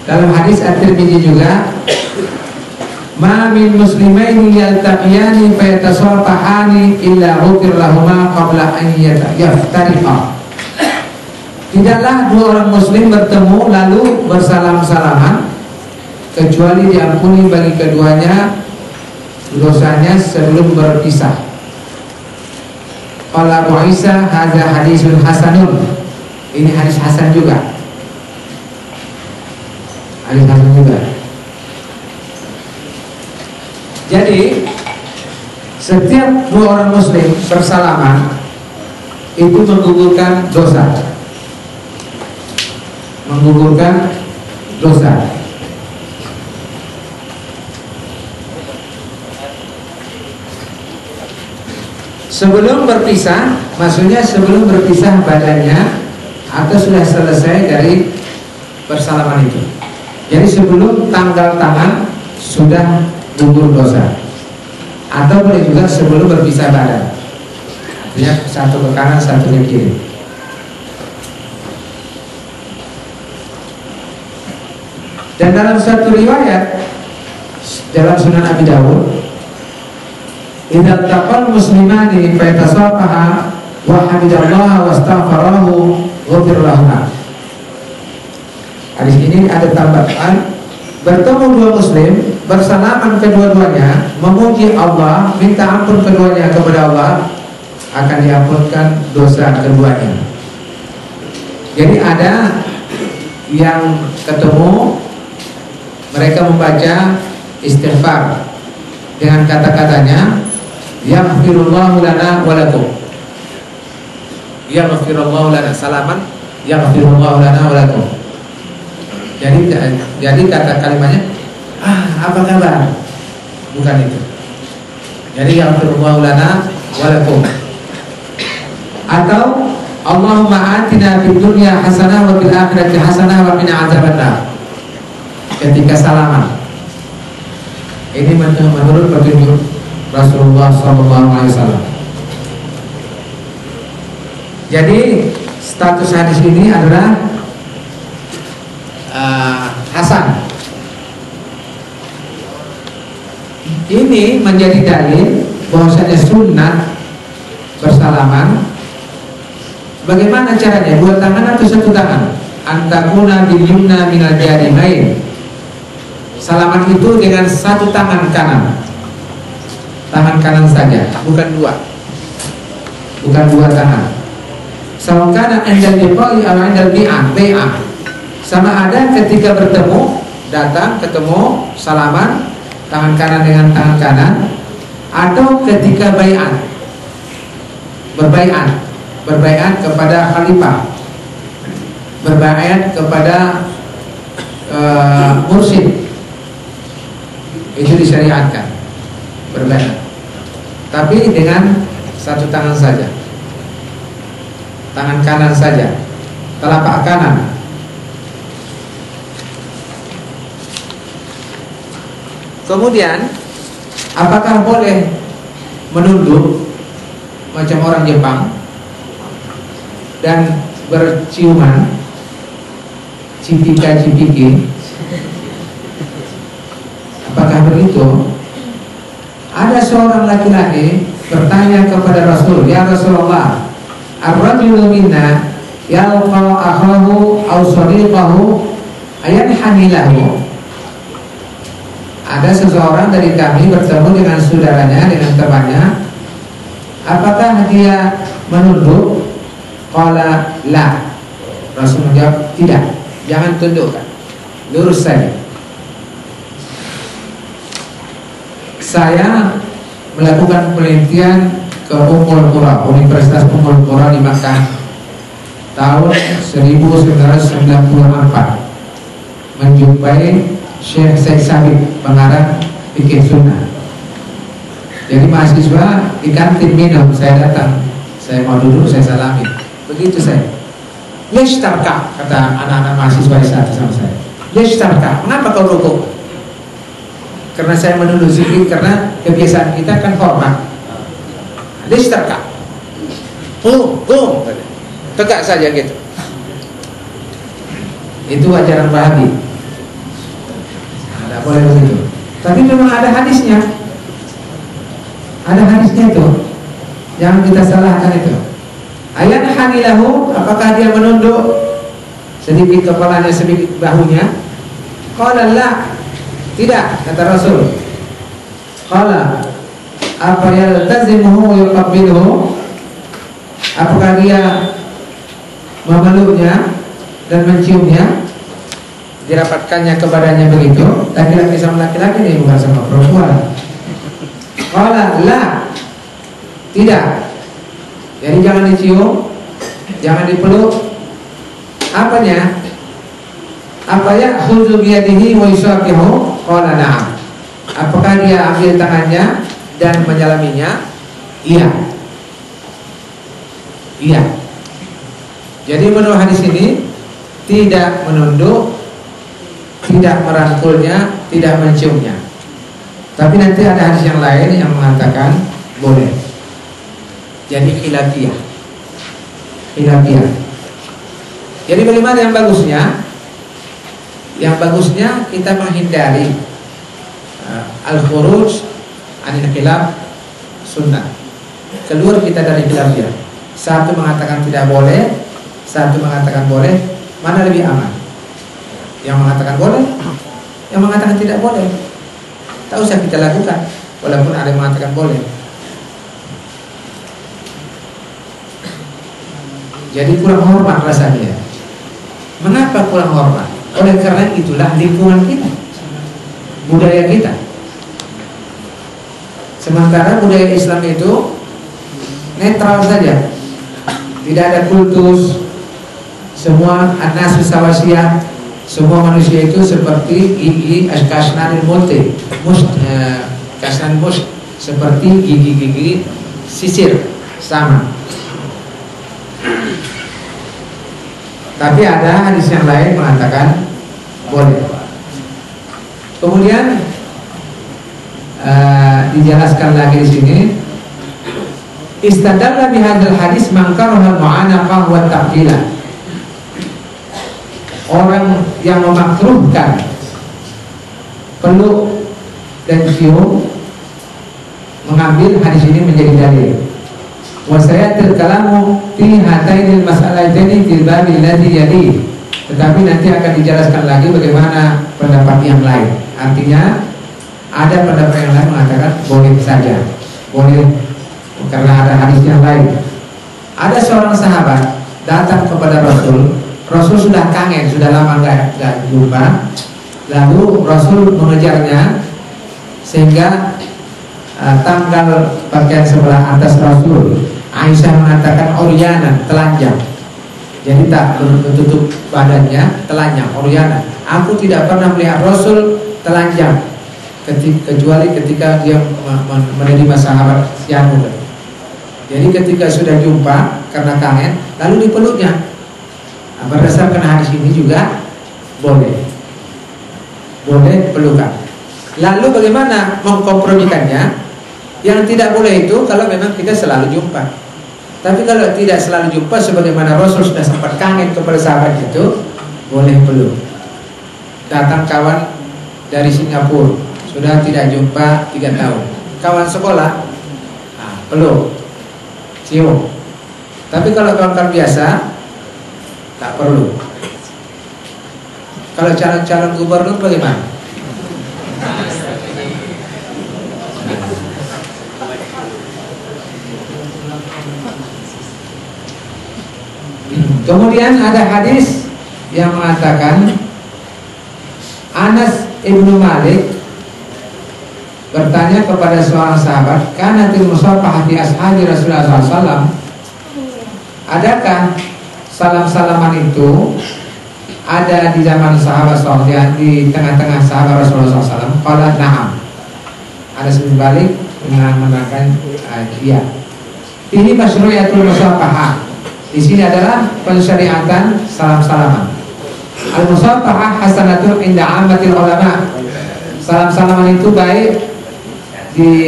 Dalam hadis At-Tirmidzi juga, ma min muslimaini yaltaqiyani fayatasafahani illa ghufir lahumā qabla an yaftariqā. Tidaklah dua orang muslim bertemu lalu bersalam-salaman kecuali diampuni bagi keduanya dosanya sebelum berpisah. Qala Abu Isa, hadza hadisun hasanun. Ini hadis hasan juga. Hadis hasan juga. Jadi setiap dua orang muslim bersalaman itu menggugurkan dosa, menggugurkan dosa. Sebelum berpisah, maksudnya sebelum berpisah badannya atau sudah selesai dari bersalaman itu. Jadi sebelum tanggal tangan sudah gugur dosa, atau boleh juga sebelum berpisah badan, artinya satu ke kanan satu ke kiri. Dan dalam satu riwayat dalam Sunan Abi Dawud, idza taqal muslimani fa yatasafaha wa hamidallaha wastaghfarahu ghufir lahuma. Hadis ini ada tambahan, bertemu dua muslim, bersalaman kedua-duanya, memuji Allah, minta ampun keduanya kepada Allah, akan diampunkan dosa keduanya. Jadi ada yang ketemu mereka membaca istighfar dengan kata-katanya yaghfirullahu lana wa lakum. Yaghfirullahu lana salaman, yaghfirullahu lana wa lakum. Jadi kata kalimatnya apa kabar? Bukan itu. Jadi yaghfirullahu lana wa lakum. Atau Allahumma atina fid dunya hasanah wa fil akhirati hasanah wa qina adzabannar. Ketika salaman. Ini menurut petunjuk Rasulullah SAW. Jadi status hadis ini adalah hasan. Ini menjadi dalil bahwasanya sunnah bersalaman. Bagaimana caranya? Dua tangan atau satu tangan? Antakuna bil yumna minal jarimain. Salaman itu dengan satu tangan kanan. Tangan kanan saja, bukan dua. Bukan dua tangan. Sawakana indal liqa'i aw indal bai'ah. Sama ada ketika bertemu, datang ketemu salaman tangan kanan dengan tangan kanan, atau ketika bai'at. Berbaiat kepada khalifah, berbaiat kepada mursyid, itu disyariatkan berbaiat, tapi dengan satu tangan saja, tangan kanan saja, telapak kanan. Kemudian apakah boleh menunduk macam orang Jepang dan berciuman, cipika-cipiki? Apakah begitu? Ada seorang laki-laki bertanya kepada Rasul, "Ya Rasulullah, ar-rajulu minna yalqa akhahu aw sadiqahu ayanhani lahu." Ada seseorang dari kami bertemu dengan saudaranya, dengan temannya, apakah dia menunduk? Qala la. Rasul menjawab, tidak, jangan tundukkan, lurus saja. Saya melakukan penelitian ke Ummul Qura, Universitas Ummul Qura di Makkah tahun 1994, menjumpai Syekh Said Sabit, pengarang fikih sunnah. Jadi mahasiswa di kantin minum, saya datang, saya mau duduk, saya salami. Begitu saya. Yashtarka, kata anak-anak mahasiswa satu sama saya. Yashtarka, mengapa kau rukuk? Karena saya menunduk zikir, karena kebiasaan kita kan hormat. Yashtarka, tegak saja gitu. Itu ajaran Wahabi. Tidak boleh begitu. Tapi memang ada hadisnya. Ada hadisnya itu. Jangan kita salahkan itu. Ayan hanilahu, apakah dia menunduk sedikit kepalanya, sedikit bahunya? Qala la, tidak, kata Rasul. Qala apa yaltazimuhu wa yuqabbiluhu, apakah dia memeluknya dan menciumnya, dirapatkannya kepadanya begitu? Laki-laki sama laki-laki nih, bukan sama perempuan. Qala la, tidak. Jadi jangan dicium, jangan dipeluk. Apanya? Apa ya? Khudhu biyadihi wa yusafihu. Qala na'am. Apakah dia ambil tangannya dan menyalaminya? Iya. Iya. Jadi menurut hadis ini, tidak menunduk, tidak merangkulnya, tidak menciumnya. Tapi nanti ada hadis yang lain yang mengatakan boleh. Jadi khilafiyah. Jadi bagaimana yang bagusnya? Yang bagusnya kita menghindari al-khuruj anil khilaf sunnah. Keluar kita dari khilafiyah. Satu mengatakan tidak boleh, satu mengatakan boleh. Mana lebih aman? Yang mengatakan boleh, yang mengatakan tidak boleh. Tak usah kita lakukan, walaupun ada yang mengatakan boleh. Jadi kurang hormat rasanya. Mengapa kurang hormat? Oleh karena itulah lingkungan kita, budaya kita. Sementara budaya Islam itu netral saja, tidak ada kultus, semua an-nas sawasiyah, semua manusia itu seperti kasnanil multi, kasnan mus, seperti gigi-gigi sisir, sama. Tapi ada hadis yang lain mengatakan boleh. Kemudian dijelaskan lagi di sini, istadalla bihadzal hadis man karaha mu'anaqah wa taqila. Orang yang memakruhkan peluk dan cium mengambil hadis ini menjadi dalil. Wa sayatil kalamu fi hatainil mas'alataini fil babil ladzi yali. Tetapi nanti akan dijelaskan lagi bagaimana pendapat yang lain. Artinya ada pendapat yang lain mengatakan boleh saja, boleh karena ada hadis yang lain. Ada seorang sahabat datang kepada Rasul. Rasul sudah kangen, sudah lama nggak jumpa. Lalu Rasul mengejarnya sehingga tanggal pakaian sebelah atas Rasul, Aisyah mengatakan oryanan, telanjang. Jadi tak menutup badannya, telanjang, oryanan. Aku tidak pernah melihat Rasul telanjang kecuali ketika dia menerima sahabat yang muda. Jadi ketika sudah jumpa karena kangen, lalu dipeluknya. Nah, berdasarkan hadis ini juga boleh pelukan. Lalu bagaimana mengkompromikannya? Yang tidak boleh itu kalau memang kita selalu jumpa. Tapi kalau tidak selalu jumpa, sebagaimana Rasul sudah sempat kangen kepada sahabat itu, boleh peluk. Datang kawan dari Singapura, sudah tidak jumpa 3 tahun. Kawan sekolah, peluk, cium. Tapi kalau kawan-kawan biasa, tak perlu. Kalau calon-calon gubernur bagaimana? Kemudian ada hadis yang mengatakan Anas ibnu Malik bertanya kepada seorang sahabat, kanatil musafahah di ashabi Rasulullah SAW, adakah salam-salaman itu ada di zaman sahabat SAW, di tengah-tengah sahabat Rasulullah SAW? Qala na'am. Anas bin Malik menerangkan iya. Ini masyru'iyatul musafahah. Di sini adalah pensyariatan salam-salaman. Al-musafahah hasanatun inda ammatil ulama. Salam-salaman itu baik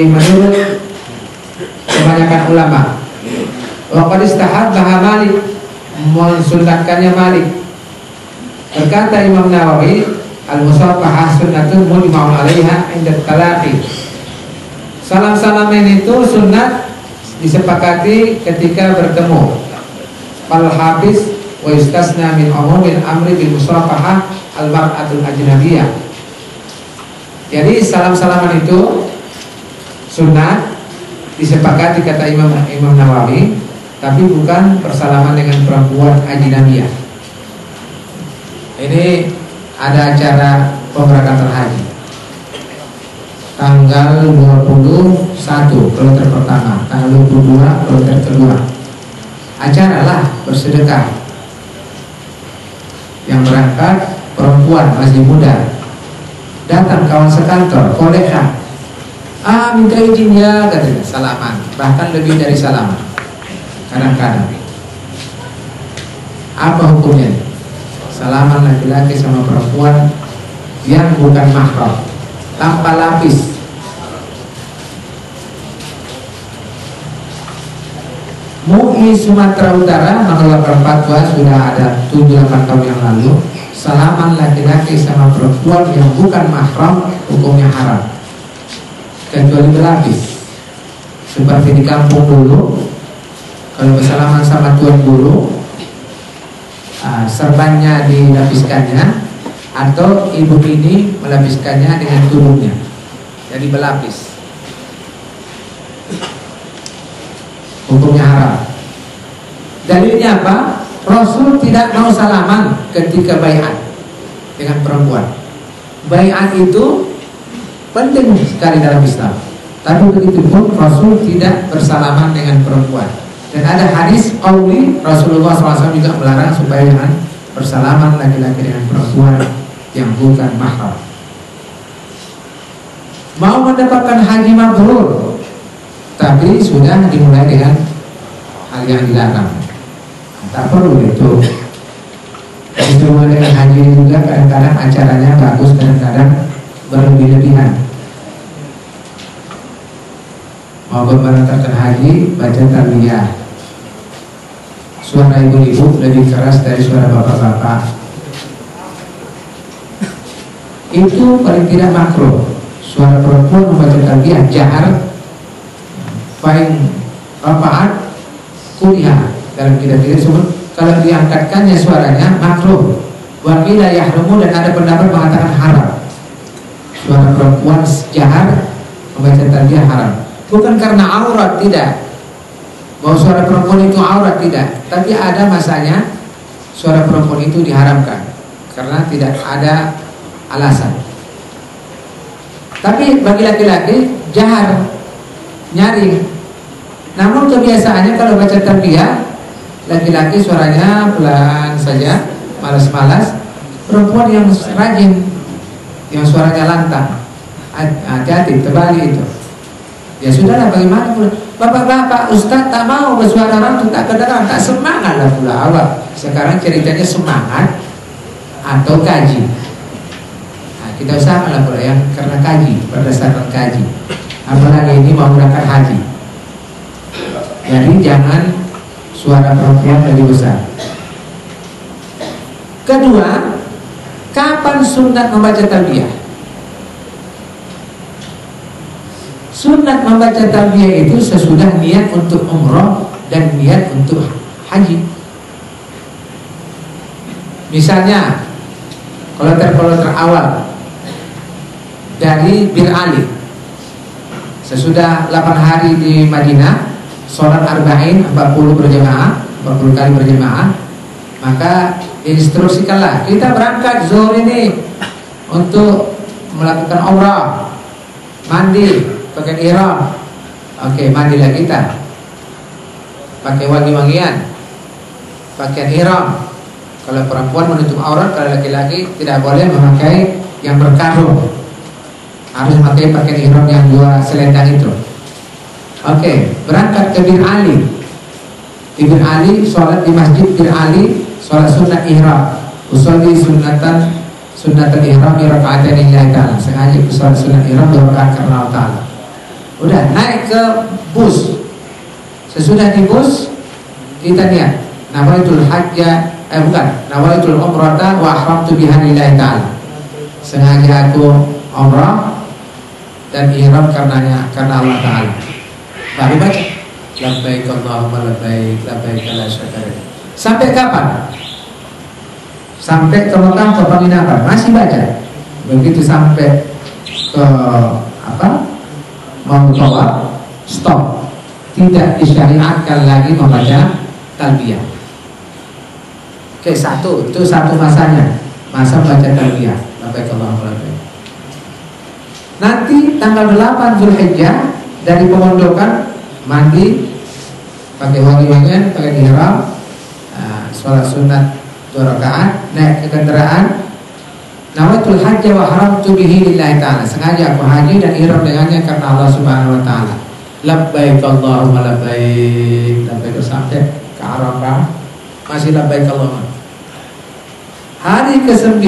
menurut kebanyakan ulama. Wa qad istahabbaha Malik, mensunnahkannya Malik. Berkata Imam Nawawi, al-musafahah sunnatun mujma'un 'alaiha 'inda talaqi. Salam-salaman itu sunnat disepakati ketika bertemu. Fal habis wa istasna min umumil amri bil musafahah al mar'atul ajnabiyah. Jadi salam-salaman itu sunnah disepakati kata Imam Nawawi, tapi bukan persalaman dengan perempuan ajnabiyah. Ini ada acara pemberangkatan haji tanggal 21 kloter pertama, tanggal 22 kloter kedua. Acara lah bersedekah. Yang berangkat perempuan masih muda. Datang kawan sekantor, kolega, minta izin ya, katanya, salaman. Bahkan lebih dari salaman kadang-kadang. Apa hukumnya? Salaman laki-laki sama perempuan yang bukan mahram, tanpa lapis. MUI Sumatera Utara mengeluarkan fatwa sudah ada 7-8 tahun yang lalu, salaman laki-laki sama perempuan yang bukan mahram hukumnya haram, kecuali berlapis. Seperti di kampung dulu, kalau bersalaman sama tuan guru, serbannya dilapiskannya, atau ibu ini melapiskannya dengan tudungnya, jadi berlapis. Hukumnya haram. Dalilnya apa? Rasul tidak mau salaman ketika baiat dengan perempuan. Baiat itu penting sekali dalam Islam. Tapi begitu pun Rasul tidak bersalaman dengan perempuan. Dan ada hadis qauli Rasulullah SAW juga melarang supaya jangan bersalaman laki-laki dengan perempuan yang bukan mahram. Mau mendapatkan haji mabrur, tapi sudah dimulai dengan hal yang dilarang. Tak perlu itu. Itu dengan haji juga kadang-kadang acaranya bagus, kadang-kadang berlebih-lebihan. Mau memberangkatkan haji, baca talbiyah. Suara ibu-ibu lebih keras dari suara bapak-bapak. Itu paling tidak makruh. Suara perempuan membaca talbiyah jahar, paling rafaat kuliah dalam kitab-kitab sebut kalau diangkatkannya suaranya makruh. Wa qila yahrumu, dan ada pendapat mengatakan haram. Suara perempuan jahar membaca talbiyah haram. Bukan karena aurat, tidak. Bahwa suara perempuan itu aurat, tidak. Tapi ada masanya suara perempuan itu diharamkan karena tidak ada alasan. Tapi bagi laki-laki jahar, nyaring. Namun kebiasaannya kalau baca talbiyah, laki-laki suaranya pelan saja, malas-malas. Perempuan yang rajin, yang suaranya lantang, hati-hati, terbalik itu. Ya sudahlah, bagaimana pula? Bapak-bapak, Ustaz tak mau bersuara rantu, tak kedengaran, tak semangat lah pula awak. Sekarang ceritanya semangat atau kaji. Nah, kita usahakanlah pula yang karena kaji, berdasarkan kaji. Apalagi ini mau berangkat haji. Jadi jangan suara perempuan lebih besar. Kedua, kapan sunat membaca talbiyah? Sunat membaca talbiyah itu sesudah niat untuk umrah dan niat untuk haji. Misalnya kloter awal dari Bir Ali, sesudah 8 hari di Madinah, sholat arba'in 40 berjamaah, 40 kali berjamaah, maka instruksikanlah kita berangkat zuhur ini untuk melakukan umrah, mandi, pakai ihram. Oke, mandilah kita, pakai wangi-wangian, pakaian ihram. Kalau perempuan menutup aurat, kalau laki-laki tidak boleh memakai yang berkarung, harus memakai pakaian ihram yang 2 selendang itu. Oke, berangkat ke Bir Ali. Di Bir Ali, sholat di masjid Bir Ali, sholat sunat ihram. Usolli sunatan ihram raka'atan lillahi ta'ala. Sengaja sholat sunat ihram 2 rakaat karena Allah Ta'ala. Udah naik ke bus. Sesudah di bus kita niat nawaitul hajja, nawaitul umrata wa ahramtu biha lillahi ta'ala. Sengaja aku umrah dan ihram karena Allah Ta'ala. Baru baca labbaik Allahumma labbaik labbaik la syarika lak. Sampai kapan? Sampai ke Mekah, ke penginapan masih baca. Begitu sampai ke mau tawaf, stop. Tidak disyariatkan lagi membaca talbiyah. Oke, itu satu masanya, masa baca talbiyah labbaik Allahumma labbaik. Nanti tanggal 8 Zulhijjah dari pemondokan mandi, pakai wangi-wangian, pakai ihram, sholat sunat 2 rakaat, naik ke kendaraan. Nawaitul hajja wa haramtu bihi lillahi ta'ala. Sengaja aku haji dan ihram dengannya karena Allah Subhanahu wa ta'ala. Labbaik Allahumma labbaik. Labbaik sampai ke Arafah masih labbaik Allahumma. Hari ke-9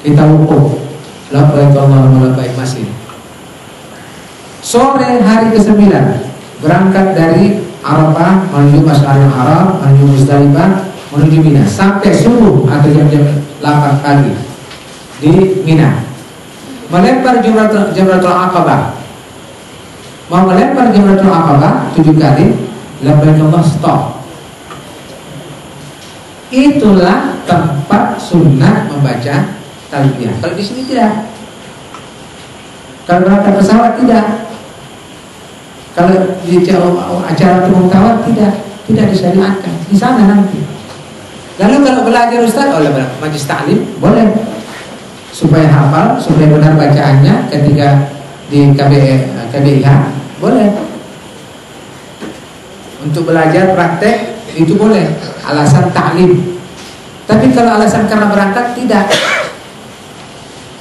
kita wukuf. Labbaik Allahumma labbaik masih. Sore hari ke-9 berangkat dari Arafah menuju Masjidil Haram, menuju Muzdalifah, menuju Mina sampai subuh atau jam-jam 8 pagi di Mina. Melempar Jamratul Aqabah. Mau melempar Jamratul Aqabah 7 kali, labbaik Allah, stop. Itulah tempat sunnah membaca talbiyah. Kalau di sini tidak. Kalau berangkat pesawat tidak. Kalau di acara umum tawaf tidak. tidak disyariatkan di sana nanti. Lalu kalau belajar Ustaz, majlis taklim boleh, supaya hafal, supaya benar bacaannya ketika di KBIH boleh. Untuk belajar praktek itu boleh, alasan taklim. Tapi kalau alasan karena berangkat tidak.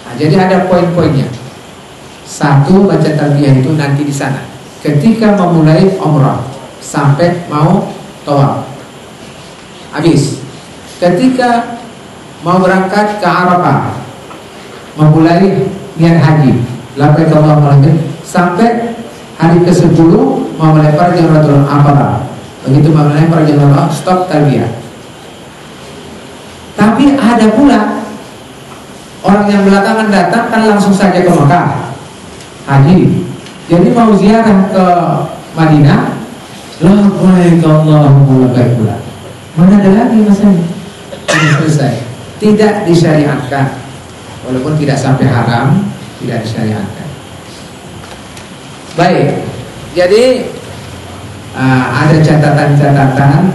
Nah, jadi ada poin-poinnya. Satu, baca talbiyah itu nanti di sana. Ketika memulai umrah sampai mau tawaf, habis. Ketika mau berangkat ke Arafah, memulai niat haji, labbaik Allahumma labbaik, sampai hari ke-10 mau melempar jamratul aqabah. Begitu mau melempar jamratul aqabah, stop talbiyah. Tapi ada pula orang yang belakangan datang kan langsung saja ke Mekah haji, jadi mau ziarah ke Madinah, labbaik Allahumma labbaik pula. Mana ada lagi masanya? Sudah selesai. Tidak disyariatkan, walaupun tidak sampai haram, tidak disyariatkan. Baik, jadi ada catatan-catatan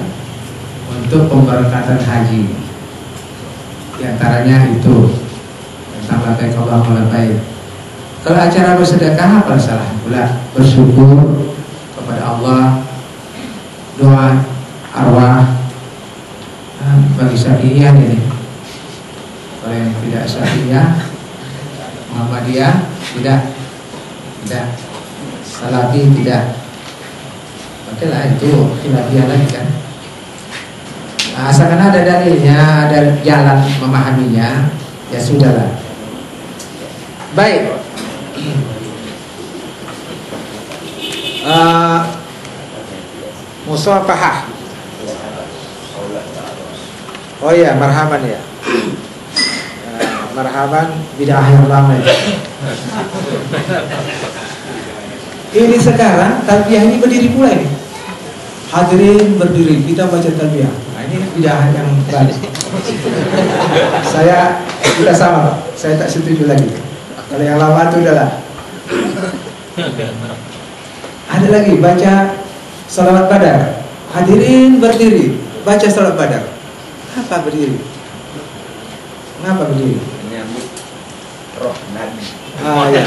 untuk pemberangkatan haji. Di antaranya itu tentang labbaik Allahumma labbaik. Kalau acara bersedekah apa salah pula? Bersyukur kepada Allah, doa arwah bagi Syafi'iyah ini. Kalau yang tidak Syafi'iyah, Muhammadiyah tidak, Salafi tidak. Oke lah, itu khilafiyah lagi kan. Asalkan ada dalilnya, ada jalan memahaminya, ya sudahlah. Baik. Musafahah. Oh iya, marhaban ya. Marhaban bid'ah yang lama ya. Ini sekarang talbiyah ini berdiri pula ini. Hadirin berdiri, kita baca talbiyah. Nah, ini bid'ah yang baru. Kita sama, saya tak setuju lagi. Kalau yang lama itu udahlah. Ada lagi baca salawat badar. Hadirin berdiri, baca salawat badar. Apa berdiri? Kenapa berdiri? Menyambut roh Nabi. Ya.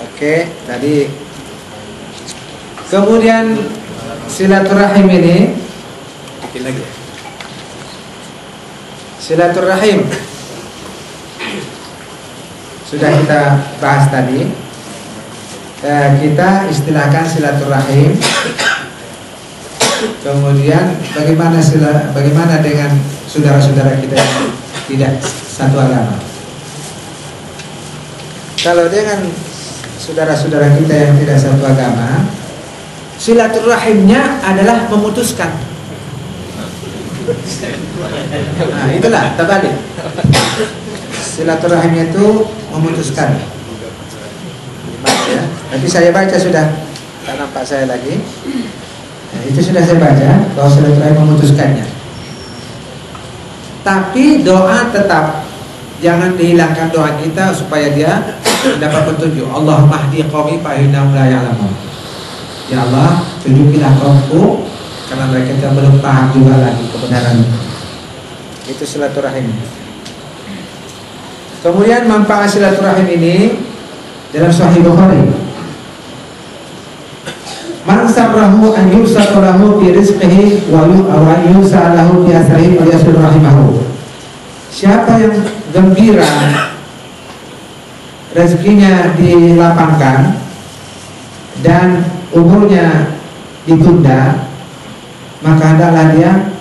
Oke, tadi kemudian silaturahim ini bikin lagi. Silaturahim sudah kita bahas tadi. Kita istilahkan silaturahim. Kemudian bagaimana dengan saudara-saudara kita yang tidak satu agama? Kalau dengan saudara-saudara kita yang tidak satu agama, silaturahimnya adalah memutuskan. Nah, itulah terbalik. Silaturahimnya itu memutuskan. Ya. Tapi saya baca sudah, tak nampak saya lagi. Nah, itu sudah saya baca bahwa silaturahim memutuskannya. Tapi doa tetap jangan dihilangkan doa kita supaya dia dapat petunjuk. Allahumma hdi qaumi fa innahum la ya'lamun. Ya Allah, tunjukilah kaumku karena mereka belum paham juga lagi kebenaran. Itu silaturahim. Kemudian manfaat silaturahim ini dalam Sahih Bukhari. Man sabrahu an yursalahu fi rizqihi wa yusalahu fi asrihi wa yasir rahimahu. Siapa yang gembira rezekinya dilapangkan dan umurnya ditunda, maka hendaklah dia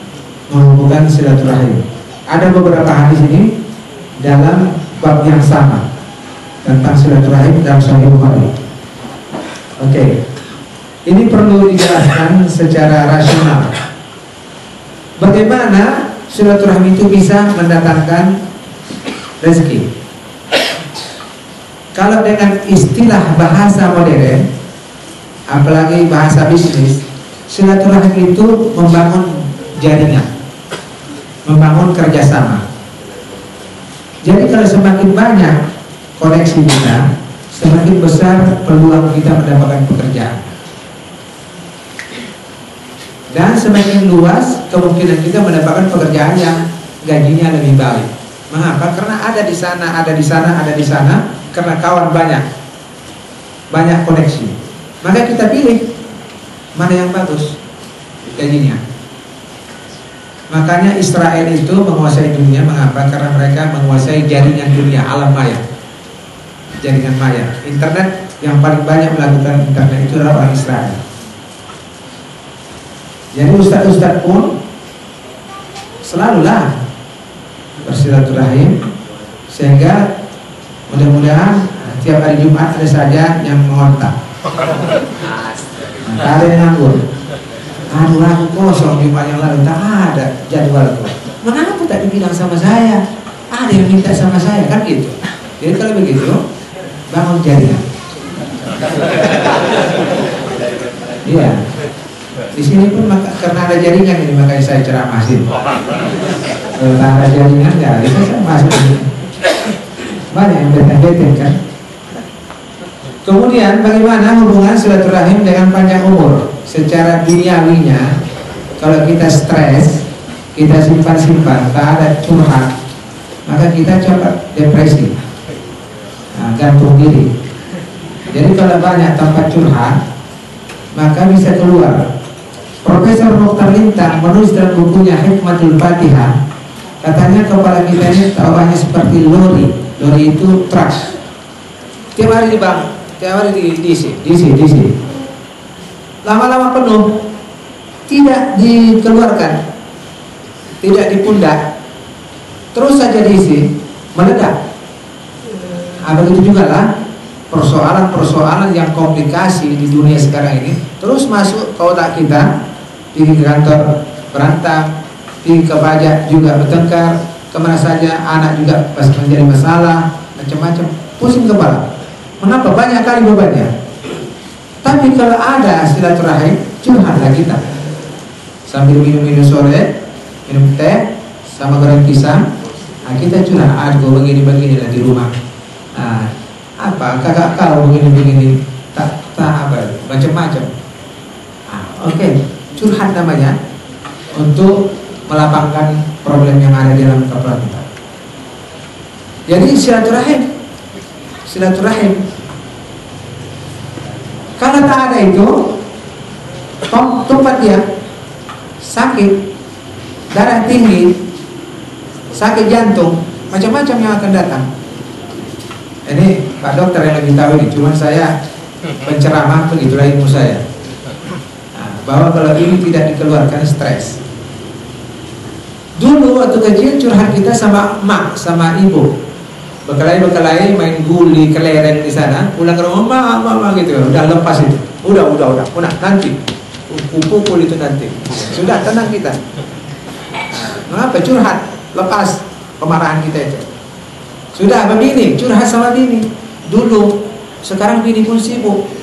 menghubungkan silaturahim. Ada beberapa hadis ini dalam bab yang sama tentang silaturahim dalam Sahih Bukhari. Oke. Ini perlu dijelaskan secara rasional. Bagaimana silaturahim itu bisa mendatangkan rezeki? Kalau dengan istilah bahasa modern, apalagi bahasa bisnis, silaturahim itu membangun jaringan, membangun kerjasama. Jadi kalau semakin banyak koneksi kita, semakin besar peluang kita mendapatkan pekerjaan. Dan semakin luas kemungkinan kita mendapatkan pekerjaan yang gajinya lebih baik. Mengapa? Karena ada di sana, ada di sana, ada di sana, karena kawan banyak koneksi. Maka kita pilih mana yang bagus gajinya. Makanya Israel itu menguasai dunia. Mengapa? Karena mereka menguasai jaringan dunia, alam maya, jaringan maya. Internet, yang paling banyak melakukan internet itu adalah orang Israel. Jadi ustadz-ustadz pun selalulah bersilaturahim, sehingga mudah-mudahan tiap hari Jumat ada saja yang mengontak. Ada yang nganggur. Aduh, aku kosong Jumat yang lalu, tak ada jadwalku. Mengapa tak dibilang sama saya? Ada yang minta sama saya, kan gitu. Jadi kalau begitu, bangun jaringan. Iya. Di sini pun karena ada jaringan ini, makanya saya ceramahin. Kalau tak ada jaringan nggak bisa saya masuk ini. Banyak yang beten-beten kan. Kemudian bagaimana hubungan silaturahim dengan panjang umur? Secara duniawinya, kalau kita stres, kita simpan-simpan, tak ada curhat, maka kita cepat depresi, gantung diri. Jadi kalau banyak tempat curhat, maka bisa keluar. Profesor Mokhtar Lintang menulis dalam bukunya Hikmatul Fatihah, katanya kepala kita ini tawahannya seperti lori. Lori itu truk. Tiap hari di bank, tiap hari diisi. Lama-lama penuh, tidak dikeluarkan, tidak dipundak, terus saja diisi, meledak. Begitu juga lah persoalan-persoalan yang komplikasi di dunia sekarang ini terus masuk ke otak kita. Pergi ke kantor berantem, pergi ke pajak juga bertengkar, kemana saja anak juga pasti menjadi masalah, macam-macam, pusing kepala. Mengapa? Banyak kali bebannya. Tapi kalau ada silaturahim, curhatlah kita. Sambil minum-minum sore, minum teh sama goreng pisang, kita curhat. Aduh, begini-begini lah di rumah. Apa? Kakak kau begini-begini, tak apa, macam-macam. Oke. Curhat namanya, untuk melapangkan problem yang ada di dalam kepala kita. Jadi silaturahim. Kalau tak ada itu, tempat dia sakit, darah tinggi, sakit jantung, macam-macam yang akan datang. Ini Pak Dokter yang lebih tahu ini, cuma saya penceramah, begitulah ilmu saya. Bahwa kalau ini tidak dikeluarkan stres. Dulu waktu kecil curhat kita sama emak, sama ibu, bekelai main guli kelereng di sana, pulang ke rumah mama gitu, udah lepas itu, udah nanti pukul itu nanti, sudah tenang kita. Mengapa curhat, lepas kemarahan kita itu. Sudah begini, curhat sama bini dulu, sekarang bini pun sibuk.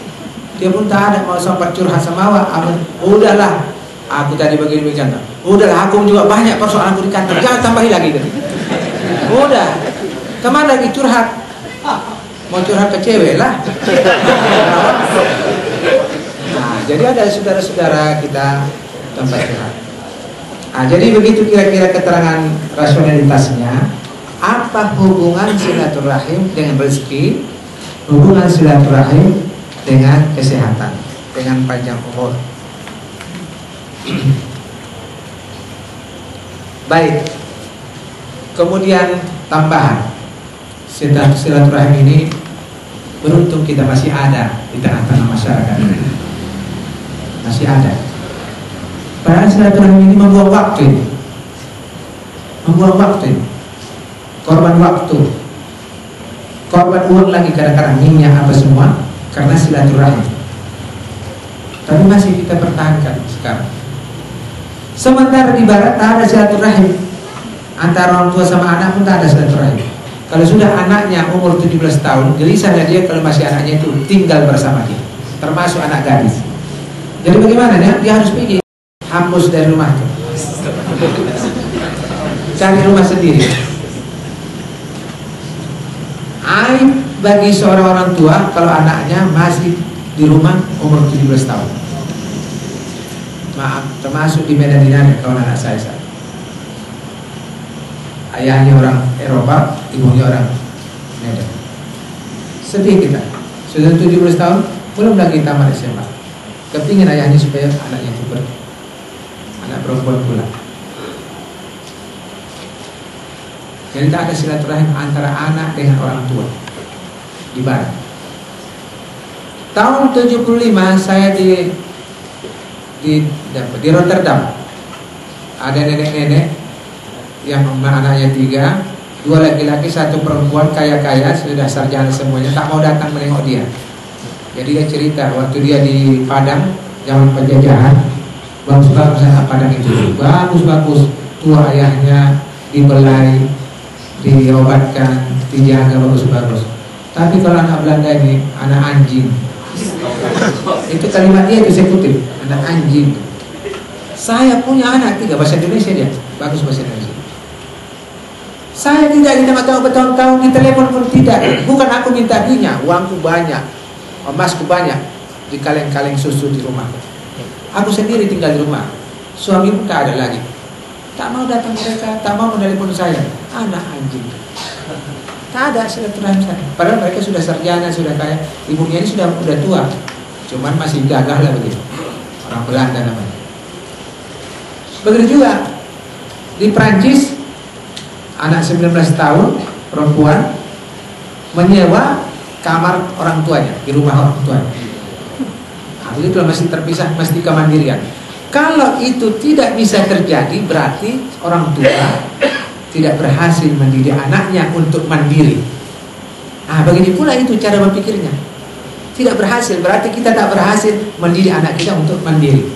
Dia pun tak ada mau sempat curhat sama awak. Udahlah, aku tadi begini bercanda. Udahlah, aku juga banyak persoalan aku di kantor. Jangan tambahi lagi. Udah, kemana lagi curhat? Mau curhat ke cewek lah. Jadi ada saudara-saudara kita tempat curhat. Jadi begitu kira-kira keterangan rasionalitasnya. Apa hubungan silaturahim dengan rezeki? Hubungan silaturahim dengan kesehatan, dengan panjang umur. Baik. Kemudian tambahan, silaturahim ini beruntung kita masih ada di tengah-tengah masyarakat. Masih ada. Padahal silaturahim ini membuang waktu. Korban waktu. Korban uang lagi kadang-kadang, minyak apa semua, karena silaturahim. Tapi masih kita pertahankan sekarang. Sementara di barat tak ada silaturahim. Antara orang tua sama anak pun tak ada silaturahim. Kalau sudah anaknya umur 17 tahun, gelisahnya dia kalau masih anaknya itu tinggal bersama dia, termasuk anak gadis. Jadi bagaimana ya? Dia harus pergi, hapus dari rumah itu, cari rumah sendiri. Aib bagi seorang orang tua kalau anaknya masih di rumah umur 17 tahun. Maaf, termasuk di Medan Dinara kawan anak saya. Ayahnya orang Eropa, ibunya orang Medan. Sedih kita. Sudah 17 tahun, belum lagi tamat SMA. Kepingin ayahnya supaya anaknya itu anak perempuan pula. Jadi tak ada silaturahim antara anak dengan orang tua di barat. Tahun 75 saya di Rotterdam. Ada nenek-nenek yang anaknya 3, 2 laki-laki 1 perempuan, kaya-kaya, sudah sarjana semuanya, tak mau datang menengok dia. Jadi dia cerita waktu dia di Padang zaman penjajahan, bagus-bagus anak Padang itu, bagus-bagus, tua ayahnya dibelai, diobatkan, dijaga bagus-bagus. Tapi kalau anak Belanda ini anak anjing. Itu kalimat dia itu saya kutip, anak anjing. Saya punya anak 3, bahasa Indonesia dia, bagus bahasa Indonesia. Saya tidak tahu bertahun-tahun, di telepon pun tidak. Bukan aku minta duitnya, uangku banyak, emasku banyak, di kaleng-kaleng susu di rumah. Aku sendiri tinggal di rumah, suami pun tak ada lagi. Tak mau datang mereka, tak mau menelepon saya. Anak anjing. Tak ada silaturahim saya. Padahal mereka sudah sarjana, sudah kaya. Ibunya ini sudah tua, cuman masih gagah lah begitu. Orang Belanda namanya. Begitu juga di Prancis, anak 19 tahun perempuan menyewa kamar orang tuanya di rumah orang tuanya. Nah, begitu masih terpisah, mesti kemandirian. Kalau itu tidak bisa terjadi, berarti orang tua tidak berhasil mendidik anaknya untuk mandiri. Nah, begini pula itu cara berpikirnya. Tidak berhasil, berarti kita tak berhasil mendidik anak kita untuk mandiri.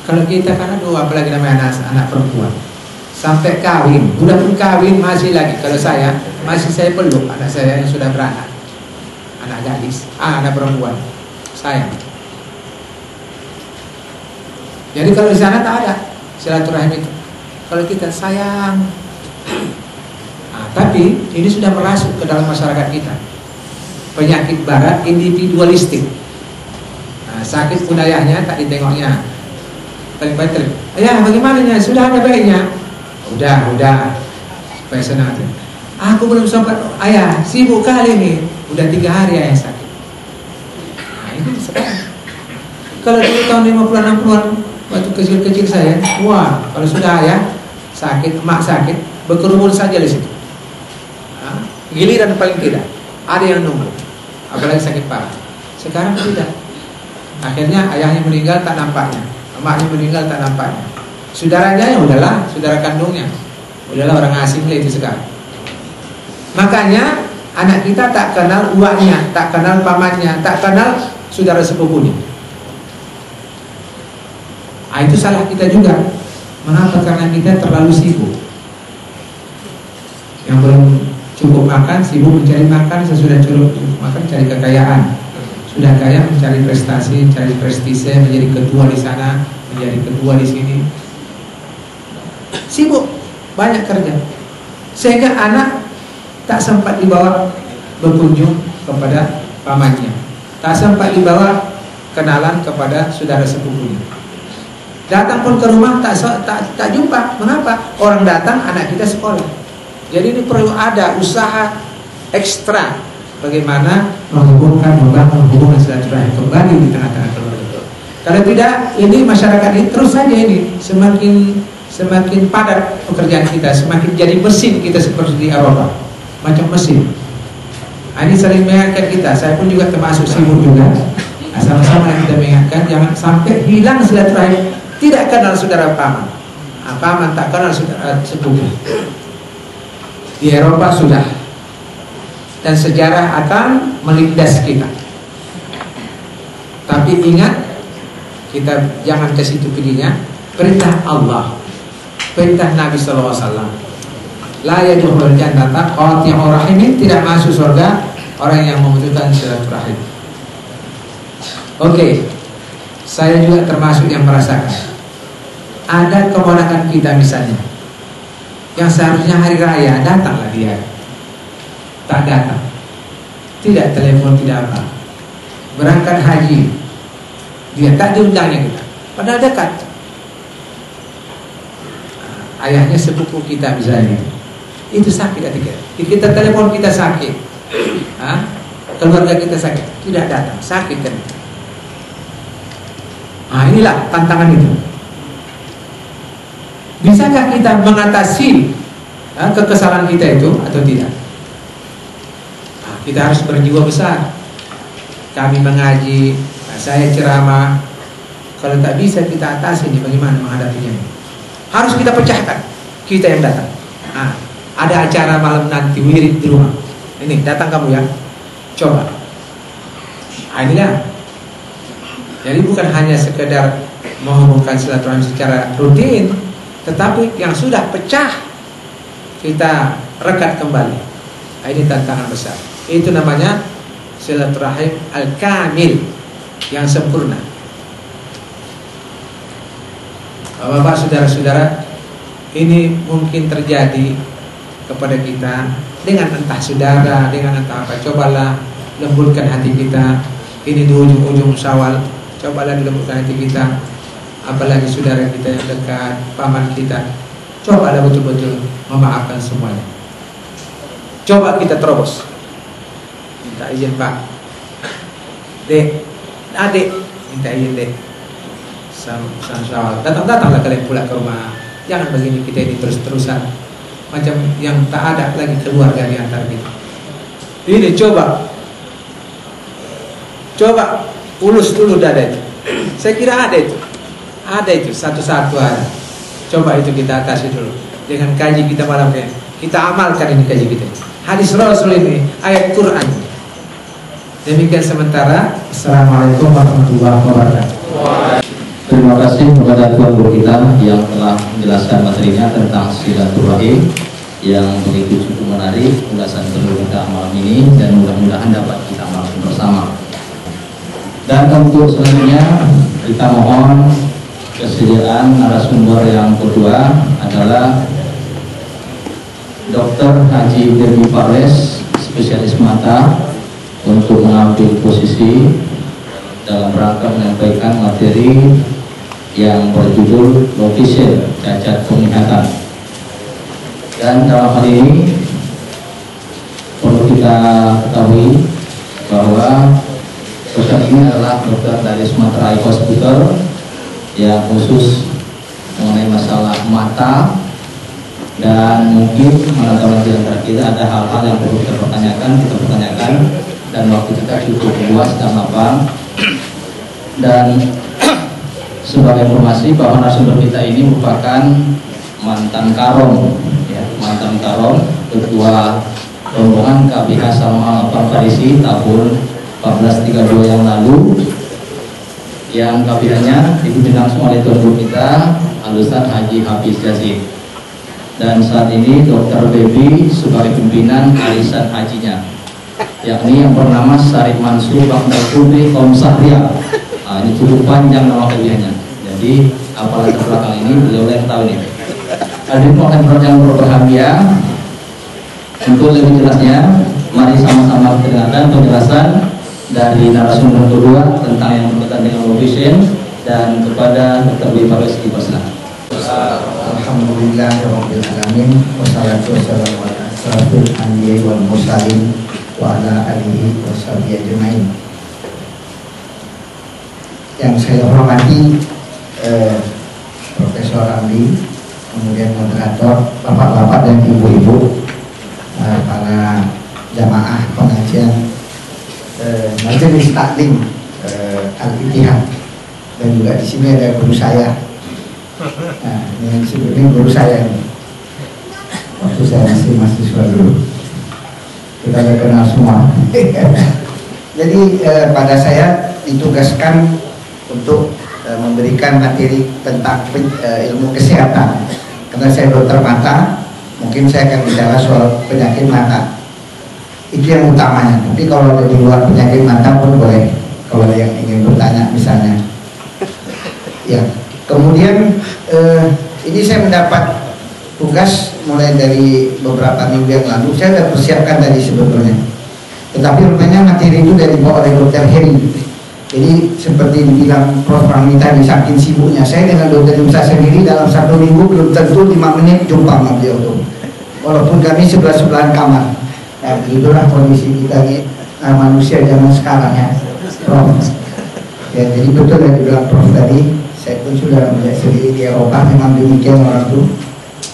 Kalau kita kan aduh, apalagi namanya anak perempuan, sampai kawin, udah pun kawin masih lagi. Kalau saya masih saya peluk anak saya yang sudah beranak, anak gadis, anak perempuan, sayang. Jadi kalau di sana tak ada silaturahim itu. Kalau kita sayang, nah, tapi ini sudah merasuk ke dalam masyarakat kita. Penyakit barat individualistik. Nah, sakit pun ayahnya tak ditengoknya. Paling-paling, ayah bagaimananya? Sudah ada bayinya? Udah, supaya senang. Aku belum sempat, ayah sibuk kali ini. Udah 3 hari ayah sakit. Nah, ini sekarang. Kalau dulu tahun 50-an 60-an, waktu kecil-kecil saya, wah, kalau sudah ayah sakit, emak sakit, berkerumun saja di situ. Nah, giliran paling tidak, ada yang nunggu, apalagi sakit parah. Sekarang tidak. Akhirnya ayahnya meninggal tak nampaknya, emaknya meninggal tak nampaknya. Saudaranya ya udahlah, saudara kandungnya, udahlah orang asing lah itu sekarang. Makanya anak kita tak kenal uaknya, tak kenal pamannya, tak kenal saudara sepupunya. Nah, itu salah kita juga. Mengapa? Karena kita terlalu sibuk. Yang belum cukup makan, sibuk mencari makan. Sesudah cukup makan, cari kekayaan. Sudah kaya, mencari prestasi, cari prestise, menjadi ketua di sana, menjadi ketua di sini. Sibuk, banyak kerja. Sehingga anak tak sempat dibawa berkunjung kepada pamannya, tak sempat dibawa kenalan kepada saudara sepupunya. Datang pun ke rumah tak jumpa. Mengapa? Orang datang, anak kita sekolah. Jadi ini perlu ada usaha ekstra bagaimana membangun hubungan silaturahim kembali di tengah-tengah keluarga. Kalau tidak, ini masyarakat ini terus saja ini semakin padat pekerjaan kita, semakin jadi mesin kita seperti di Eropa, macam mesin. Ini sering mengingatkan kita. Saya pun juga termasuk sibuk juga. Sama-sama kita mengingatkan jangan sampai hilang silaturahim. Tidak kenal saudara paman, paman tak kenal saudara sepupu. Di Eropa sudah, dan sejarah akan melindas kita. Tapi ingat, kita jangan ke situ pilihnya. Perintah Allah, perintah Nabi SAW. La yadkhulul jannata qati'ur rahimin, tidak masuk surga orang yang memutuskan silaturahim. Oke. Saya juga termasuk yang merasakan. Ada keponakan kita misalnya, yang seharusnya hari raya datanglah dia. tak datang, tidak telepon, tidak apa. Berangkat haji, dia tak diundangnya kita, padahal dekat. Ayahnya sepupu kita misalnya, itu sakit hati kita. Kita telepon kita sakit, keluarga kita sakit, tidak datang, sakit kan. Inilah tantangan itu. Bisakah kita mengatasi kekesalan kita itu atau tidak? Kita harus berjiwa besar. Kami mengaji, saya ceramah. Kalau tak bisa kita atasi ini, bagaimana menghadapinya? Harus kita pecahkan. Kita yang datang. Ada acara malam nanti wirid di rumah. Ini datang kamu ya. Coba. Inilah. Jadi bukan hanya sekedar menghubungkan silaturahmi secara rutin, tetapi yang sudah pecah kita rekat kembali. Ini tantangan besar. Itu namanya silaturahim al-kamil, yang sempurna. Bapak, saudara-saudara, ini mungkin terjadi kepada kita dengan entah saudara, dengan entah apa. Cobalah lembutkan hati kita. Ini di ujung-ujung Syawal, cobalah dilembutkan hati kita. Apalagi saudara kita yang dekat, paman kita, cobalah betul-betul memaafkan semuanya. Coba kita terobos. Minta izin Pak, Dek, Adik, minta izin Dek, Syawal, datanglah kalian pula ke rumah. Jangan begini kita ini terus-terusan, macam yang tak ada lagi keluarga di antara kita. Ini coba ulus dulu dada itu. Saya kira ada itu satu-satu ada. Coba itu kita atasi dulu dengan kaji kita malam ini. Kita amalkan ini kaji kita. Hadis Rasul ini, ayat Quran. Demikian sementara. Assalamualaikum warahmatullahi wabarakatuh. Terima kasih kepada Tuan Guru kita yang telah menjelaskan materinya tentang silaturahim yang begitu cukup menarik. Ulasan perlu kita malam ini dan mudah-mudahan dapat kita amalkan bersama. Dan untuk selanjutnya kita mohon kesediaan narasumber yang kedua adalah Dr. Haji Dewi Fares, spesialis mata, untuk mengambil posisi dalam rangka menyampaikan materi yang berjudul location cacat penglihatan. Dan dalam hal ini perlu kita ketahui bahwa sosok ini adalah dokter dari Sumatera Eye Hospital yang khusus mengenai masalah mata, dan mungkin menonton di antara kita ada hal-hal yang perlu kita pertanyakan, dan waktu kita cukup luas dan lapang. Dan sebagai informasi bahwa narasumber kita ini merupakan mantan Karom, ya, mantan Karom, ketua rombongan KBH Salman Al-Farisi tahun 1432 yang lalu, yang KBH-nya dipimpin langsung oleh Tuan Guru kita Al-Ustaz Haji Hafiz Yazid. Dan saat ini Dr. Baby sebagai pimpinan arisan hajinya, yakni yang bernama Syarif Mansur Bangdal Kubi Komsahria. Ini cukup panjang nama KBH-nya. Jadi apalah terbelakang ini beliau yang tahu ini. Hadirin yang berbahagia, untuk lebih jelasnya mari sama-sama mendengarkan penjelasan dari narasumber kedua tentang yang berkaitan dengan location, dan kepada Dr. Baby Fares dipersilakan. Alhamdulillahirabbil alamin, wassalatu wassalamu ala asyrafil anbiya'i wal mursalin wa ala alihi washabihi ajmain. Yang saya hormati Profesor Ramli, kemudian moderator, bapak-bapak dan ibu-ibu, para jamaah pengajian Majelis Taklim Al-Ittihad, dan juga di sini ada guru saya. Nah, ini sebetulnya guru saya ini. Waktu saya masih mahasiswa dulu, kita udah kenal semua. Jadi pada saya ditugaskan untuk memberikan materi tentang ilmu kesehatan. Karena saya dokter mata, mungkin saya akan bicara soal penyakit mata. Itu yang utamanya. Tapi kalau ada di luar penyakit mata pun boleh, kalau ada yang ingin bertanya misalnya. Ya. Kemudian ini saya mendapat tugas mulai dari beberapa minggu yang lalu. Saya sudah persiapkan tadi sebetulnya, tetapi rupanya materi itu dari dibawa oleh Dr. Heri. Jadi seperti dibilang Prof. Rahmi tadi, saking sibuknya saya dengan Dr. Musa sendiri dalam 1 minggu belum tentu 5 menit jumpa sama beliau tuh, walaupun kami sebelah-sebelahan kamar. Nah, begitulah kondisi kita nih, manusia zaman sekarang ya, Prof. Ya, jadi betul yang dibilang Prof tadi, saya pun sudah melihat sendiri di Eropa memang demikian orang tuh.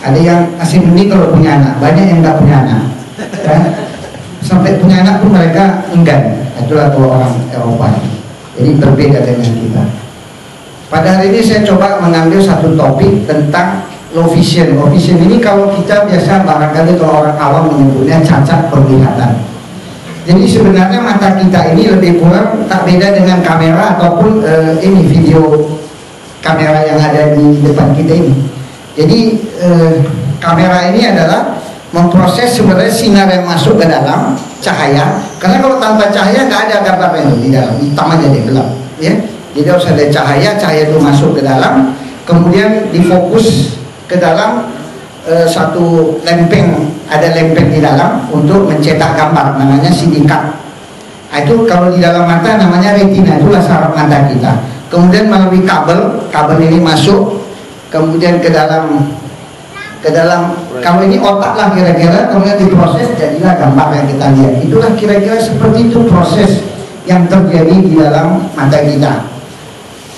Ada yang masih mending kalau punya anak, banyak yang nggak punya anak, kan? Sampai punya anak pun mereka enggan. Itulah kalau orang Eropa. Jadi berbeda dengan kita. Pada hari ini saya coba mengambil satu topik tentang low vision. Low vision ini kalau kita biasa barangkali kalau orang awam menyebutnya cacat penglihatan. Jadi sebenarnya mata kita ini lebih kurang tak beda dengan kamera ataupun ini video kamera yang ada di depan kita ini. Jadi kamera ini adalah memproses sebenarnya sinar yang masuk ke dalam cahaya, karena kalau tanpa cahaya nggak ada gambarnya di dalam, hitam aja deh, gelap ya. Jadi harus ada cahaya itu masuk ke dalam, kemudian difokus ke dalam satu lempeng, ada lempeng di dalam untuk mencetak gambar, namanya sindikat. Itu kalau di dalam mata namanya retina, itulah saraf mata kita. Kemudian melalui kabel ini masuk kemudian ke dalam kalau ini otak lah kira-kira, kemudian diproses jadilah gambar yang kita lihat. Itulah kira-kira seperti itu proses yang terjadi di dalam mata kita.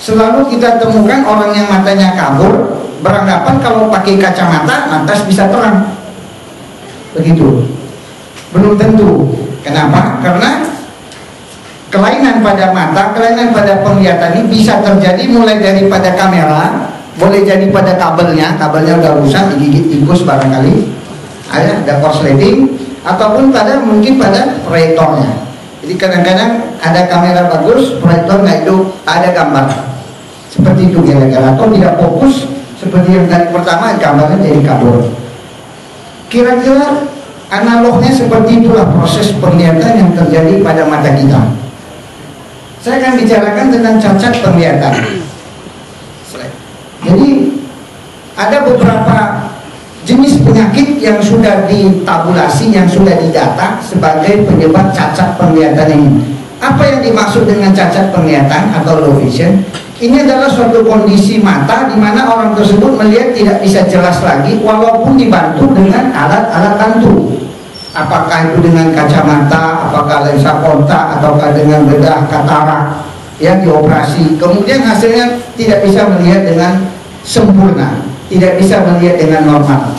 Selalu kita temukan orang yang matanya kabur beranggapan kalau pakai kacamata lantas bisa terang. Begitu. Belum tentu. Kenapa? Karena kelainan pada mata, kelainan pada penglihatan ini bisa terjadi mulai daripada kamera, boleh jadi pada kabelnya udah rusak, digigit tikus barangkali, ada korsleting, ataupun mungkin pada proyektornya. Jadi kadang-kadang ada kamera bagus, proyektor nggak hidup, ada gambar seperti itu kira-kira, atau tidak fokus seperti yang tadi pertama, gambarnya jadi kabur. Kira-kira analognya seperti itulah proses penglihatan yang terjadi pada mata kita. Saya akan bicarakan tentang cacat penglihatan. Jadi ada beberapa jenis penyakit yang sudah ditabulasi, yang sudah didata sebagai penyebab cacat penglihatan ini. Apa yang dimaksud dengan cacat penglihatan atau low vision? Ini adalah suatu kondisi mata di mana orang tersebut melihat tidak bisa jelas lagi walaupun dibantu dengan alat-alat bantu. Apakah itu dengan kacamata, apakah lensa kontak, ataukah dengan bedah katarak yang dioperasi, kemudian hasilnya tidak bisa melihat dengan sempurna, tidak bisa melihat dengan normal.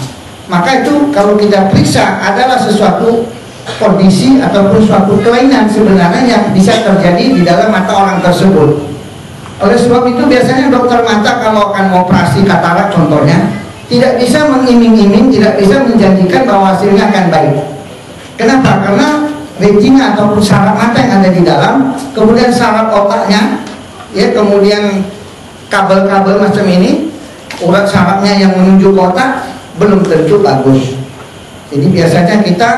Maka itu kalau kita periksa adalah sesuatu kondisi ataupun suatu kelainan sebenarnya yang bisa terjadi di dalam mata orang tersebut. Oleh sebab itu biasanya dokter mata kalau akan operasi katarak contohnya tidak bisa mengiming-iming, tidak bisa menjanjikan bahwa hasilnya akan baik. Kenapa? Karena retina ataupun saraf mata yang ada di dalam, kemudian saraf otaknya, ya, kemudian kabel-kabel macam ini, urat sarafnya yang menuju ke otak belum tentu bagus. Jadi biasanya kita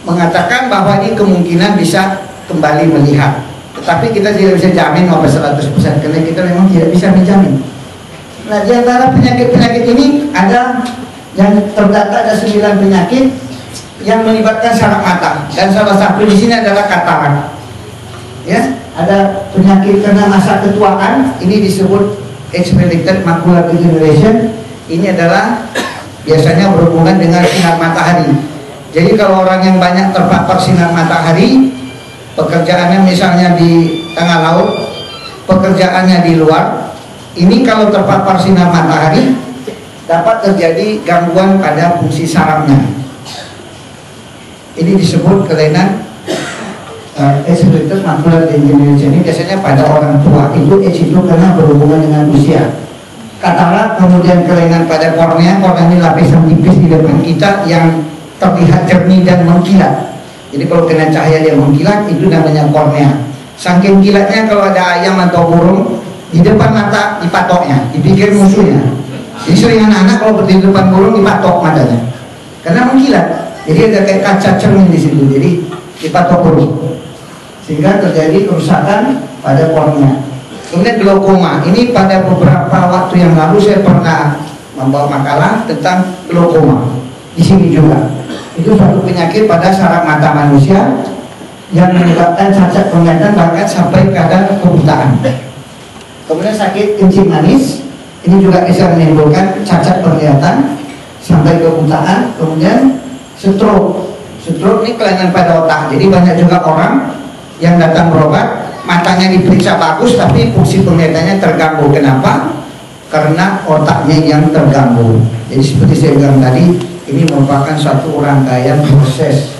mengatakan bahwa ini kemungkinan bisa kembali melihat, tetapi kita tidak bisa jamin 100% karena kita memang tidak bisa menjamin. Nah, di antara penyakit-penyakit ini ada yang terdata, ada 9 penyakit yang melibatkan saraf mata, dan salah satu di sini adalah katarak. Ya, ada penyakit karena masa ketuaan, ini disebut age-related macular degeneration. Ini adalah biasanya berhubungan dengan sinar matahari. Jadi kalau orang yang banyak terpapar sinar matahari, pekerjaannya misalnya di tengah laut, pekerjaannya di luar, ini kalau terpapar sinar matahari dapat terjadi gangguan pada fungsi sarafnya. Ini disebut kelainan age-related macular degeneration. Ini biasanya pada orang tua. Itu age itu karena berhubungan dengan usia. Katarak, kemudian kelainan pada kornea. Kornea ini lapisan tipis di depan kita yang terlihat jernih dan mengkilat. Jadi kalau kena cahaya dia mengkilat, itu namanya kornea. Saking kilatnya kalau ada ayam atau burung di depan mata dipatoknya, dipikir musuhnya. Jadi sering anak-anak kalau berdiri di depan burung dipatok matanya karena mengkilat. Jadi ada kayak kaca cermin di situ, jadi dipatok burung sehingga terjadi kerusakan pada kornea. Kemudian glaukoma, ini pada beberapa waktu yang lalu saya pernah membawa makalah tentang glaukoma. di sini juga. Itu suatu penyakit pada saraf mata manusia yang menyebabkan cacat penglihatan bahkan sampai keadaan kebutaan. Kemudian sakit kencing manis, ini juga bisa menimbulkan cacat penglihatan sampai kebutaan. Kemudian stroke. Stroke ini kelainan pada otak. Jadi banyak juga orang yang datang berobat, matanya diperiksa bagus tapi fungsi penglihatannya terganggu. Kenapa? Karena otaknya yang terganggu. Jadi seperti saya bilang tadi, ini merupakan suatu rangkaian proses.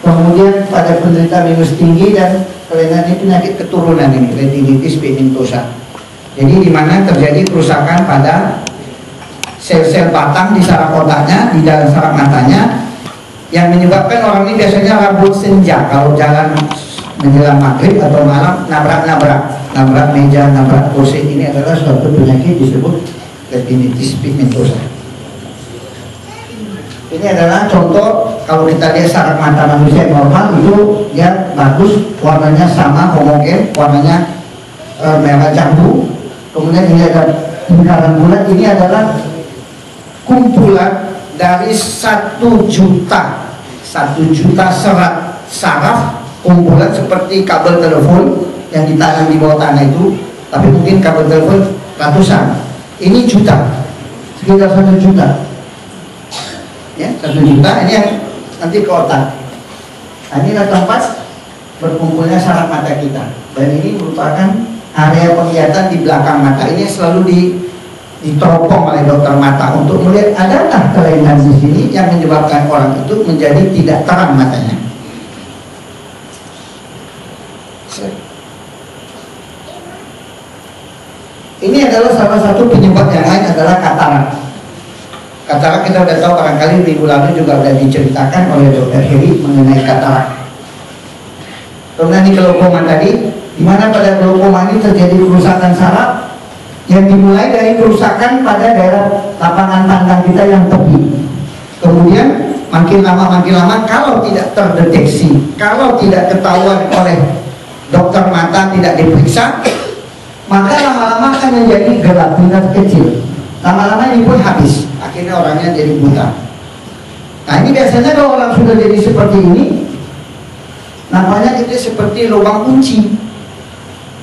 Kemudian pada penderita minus tinggi dan kelainan ini penyakit keturunan ini, retinitis pigmentosa. Jadi di mana terjadi kerusakan pada sel-sel batang di saraf otaknya, di dalam saraf matanya, yang menyebabkan orang ini biasanya rambut senja kalau jalan menjelang maghrib atau malam, nabrak meja, nabrak kursi. Ini adalah suatu penyakit disebut retinitis pigmentosa. Ini adalah contoh kalau kita lihat saraf mata manusia normal itu dia bagus, warnanya sama, homogen, warnanya merah jambu. Kemudian ini ada lingkaran bulat. Ini adalah kumpulan dari 1 juta serat saraf, kumpulan seperti kabel telepon yang ditanam di bawah tanah itu, tapi mungkin kabel telepon ratusan. Ini juta, sekitar 1 juta. Ya, 1 juta ini yang nanti ke otak. Nah, inilah tempat berkumpulnya saraf mata kita. Dan ini merupakan area penglihatan di belakang mata. Ini selalu diteropong oleh dokter mata untuk melihat adakah kelainan di sini yang menyebabkan orang itu menjadi tidak terang matanya. Ini adalah salah satu penyebab yang lain adalah katarak. Katarak kita sudah tahu, barangkali minggu lalu juga sudah diceritakan oleh Dr. Heri mengenai katarak. Kemudian di glaukoma tadi, di mana pada glaukoma ini terjadi kerusakan saraf yang dimulai dari kerusakan pada daerah lapangan pandang kita yang tepi. Kemudian makin lama kalau tidak terdeteksi, kalau tidak ketahuan oleh dokter mata, tidak diperiksa, maka lama-lama akan menjadi gelap, tingkat kecil. Lama-lama ini pun habis, akhirnya orangnya jadi buta. Nah, ini biasanya kalau orang sudah jadi seperti ini, namanya itu seperti lubang kunci.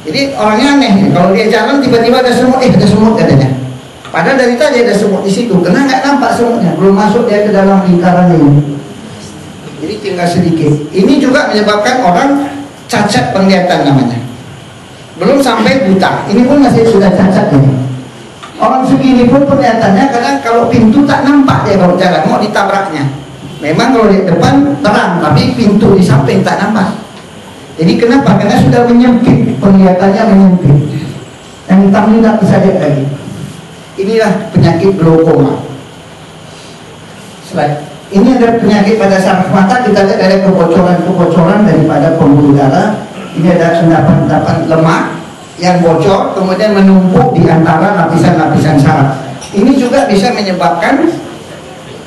Jadi orangnya aneh, kalau dia jalan tiba-tiba ada semut, ada semut katanya. Padahal dari tadi ada semut di situ, karena nggak nampak semutnya, belum masuk dia ke dalam lingkaran ini. Jadi tinggal sedikit. Ini juga menyebabkan orang cacat penglihatan namanya. Belum sampai buta, ini pun masih sudah cacat ini. Orang segini pun penglihatannya kadang kalau pintu tak nampak dia kalau jalan, mau ditabraknya. Memang kalau di depan terang, tapi pintu di samping tak nampak. Jadi kenapa? Karena sudah menyempit, penglihatannya menyempit. Yang hitam ini tak bisa lihat lagi. Inilah penyakit glaukoma. Ini ada penyakit pada saraf mata, kita lihat ada kebocoran-kebocoran daripada pembuluh darah. Ini ada endapan-endapan lemak yang bocor kemudian menumpuk di antara lapisan-lapisan saraf. Ini juga bisa menyebabkan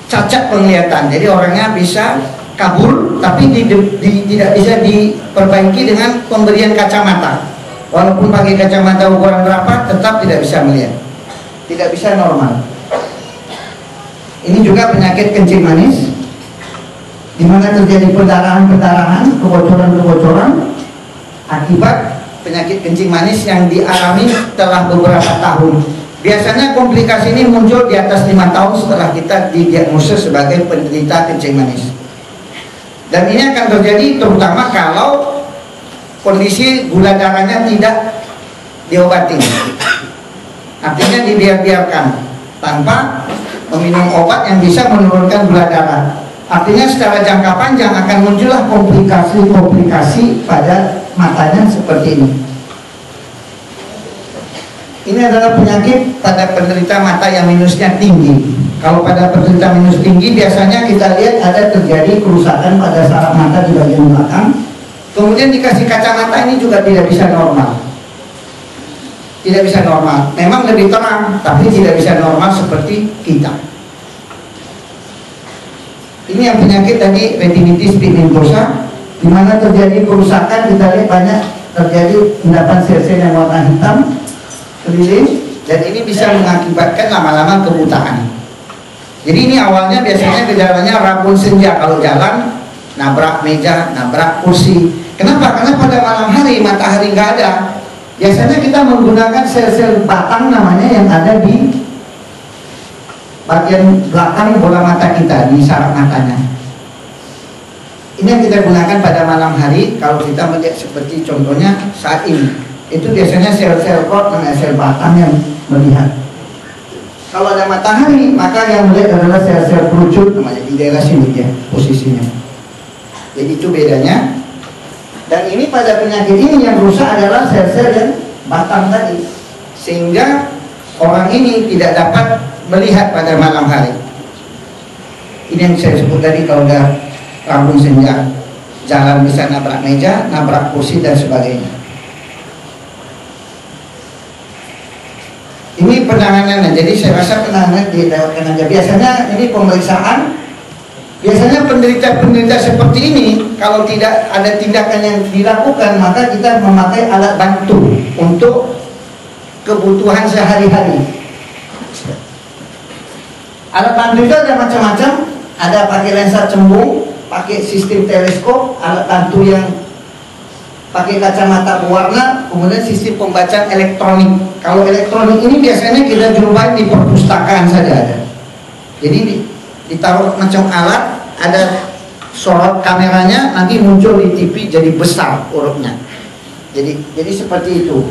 cacat penglihatan. Jadi orangnya bisa kabur tapi tidak bisa diperbaiki dengan pemberian kacamata. Walaupun pakai kacamata ukuran berapa tetap tidak bisa melihat, tidak bisa normal. Ini juga penyakit kencing manis, di mana terjadi pendarahan-pendarahan, kebocoran-kebocoran akibat penyakit kencing manis yang dialami setelah beberapa tahun. Biasanya komplikasi ini muncul di atas 5 tahun setelah kita didiagnosis sebagai penderita kencing manis. Dan ini akan terjadi terutama kalau kondisi gula darahnya tidak diobati. Artinya dibiarkan tanpa meminum obat yang bisa menurunkan gula darah. Artinya secara jangka panjang akan muncullah komplikasi-komplikasi pada matanya seperti ini. Ini adalah penyakit pada penderita mata yang minusnya tinggi. Kalau pada penderita minus tinggi biasanya kita lihat ada terjadi kerusakan pada saraf mata di bagian belakang. Kemudian dikasih kacamata ini juga tidak bisa normal. Tidak bisa normal. Memang lebih terang, tapi tidak bisa normal seperti kita. Ini yang penyakit tadi retinitis pigmentosa, di mana terjadi kerusakan. Kita lihat banyak terjadi endapan sel-sel yang warna hitam keliling, dan ini bisa mengakibatkan lama-lama kebutaan. Jadi ini awalnya biasanya gejalanya rabun senja, kalau jalan nabrak meja, nabrak kursi. Kenapa? Karena pada malam hari matahari nggak ada. Biasanya kita menggunakan sel-sel batang namanya yang ada di bagian belakang bola mata kita, di saraf matanya. Ini yang kita gunakan pada malam hari kalau kita melihat seperti contohnya saat ini. Itu biasanya sel-sel kot, namanya sel batang yang melihat. Kalau ada matahari, maka yang melihat adalah sel-sel kerucut, namanya di daerah sini ya posisinya. Jadi itu bedanya. Dan ini pada penyakit ini yang rusak adalah sel-sel yang batang tadi, sehingga orang ini tidak dapat melihat pada malam hari. Ini yang saya sebut tadi, kalau udah rabun senja, jalan bisa nabrak meja, nabrak kursi dan sebagainya. Ini penanganannya. Jadi saya rasa penanganan dilewatkan aja. Biasanya ini pemeriksaan. Biasanya penderita-penderita seperti ini, kalau tidak ada tindakan yang dilakukan, maka kita memakai alat bantu untuk kebutuhan sehari-hari. Alat bantu itu ada macam-macam. Ada pakai lensa cembung, pakai sistem teleskop, alat bantu yang pakai kacamata berwarna, kemudian sistem pembacaan elektronik. Kalau elektronik ini biasanya kita jumpai di perpustakaan saja ada. Jadi ditaruh macam alat, ada sorot kameranya, nanti muncul di TV jadi besar hurufnya. Jadi seperti itu.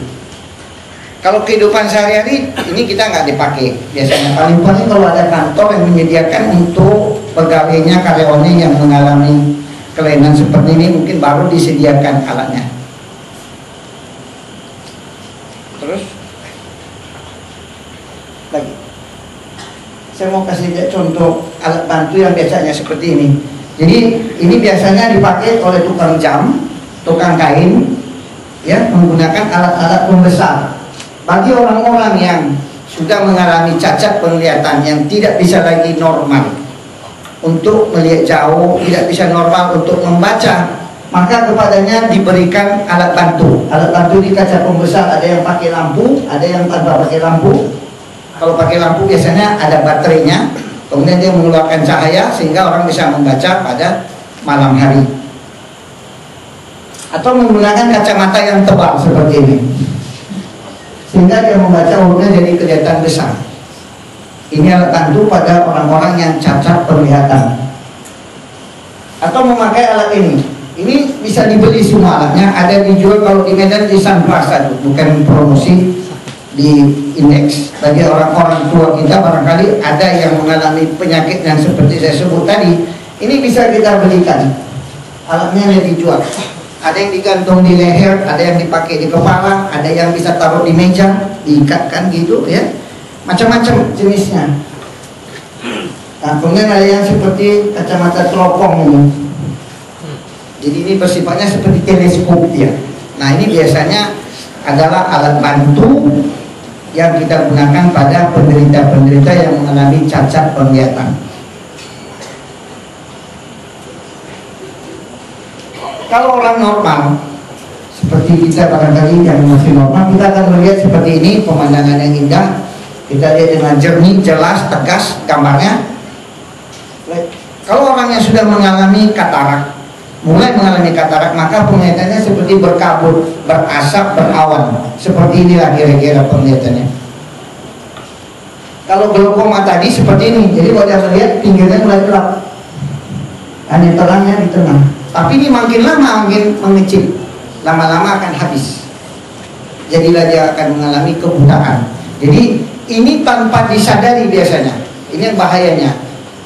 Kalau kehidupan sehari-hari ini kita nggak dipakai. Biasanya paling kalau ada kantor yang menyediakan untuk pegawainya, karyawannya yang mengalami kelainan seperti ini, mungkin baru disediakan alatnya. Terus lagi, saya mau kasih contoh alat bantu yang biasanya seperti ini. Jadi ini biasanya dipakai oleh tukang jam, tukang kain, ya, menggunakan alat-alat pembesar. Bagi orang-orang yang sudah mengalami cacat penglihatan, yang tidak bisa lagi normal untuk melihat jauh, tidak bisa normal untuk membaca, maka kepadanya diberikan alat bantu. Alat bantu di kaca pembesar, ada yang pakai lampu, ada yang tanpa pakai lampu. Kalau pakai lampu biasanya ada baterainya, kemudian dia mengeluarkan cahaya sehingga orang bisa membaca pada malam hari. Atau menggunakan kacamata yang tebal seperti ini, sehingga dia membaca hurufnya jadi kelihatan besar. Ini alat bantu pada orang-orang yang cacat penglihatan. Atau memakai alat ini. Ini bisa dibeli semua alatnya, ada dijual kalau di Medan di Sun Plaza, bukan promosi, di indeks. Bagi orang-orang tua kita barangkali ada yang mengalami penyakit yang seperti saya sebut tadi, ini bisa kita belikan. Alatnya yang dijual. Ada yang digantung di leher, ada yang dipakai di kepala, ada yang bisa taruh di meja, diikatkan gitu ya. Macam-macam jenisnya. Nah, kemudian ada yang seperti kacamata teropong ini. Jadi ini bersifatnya seperti teleskop ya. Nah, ini biasanya adalah alat bantu yang kita gunakan pada penderita-penderita yang mengalami cacat penglihatan. Kalau orang normal seperti kita barangkali yang masih normal, kita akan melihat seperti ini, pemandangan yang indah. Kita lihat dengan jernih, jelas, tegas gambarnya. Kalau orang yang sudah mengalami katarak, mulai mengalami katarak, maka penglihatannya seperti berkabut, berasap, berawan. Seperti inilah kira-kira penglihatannya. Kalau glaukoma tadi seperti ini, jadi kalau dia melihat pinggirnya mulai gelap, hanya terangnya di tengah. Tapi ini makin lama makin mengecil, lama-lama akan habis. Jadilah dia akan mengalami kebutaan. Jadi ini tanpa disadari biasanya. Ini yang bahayanya.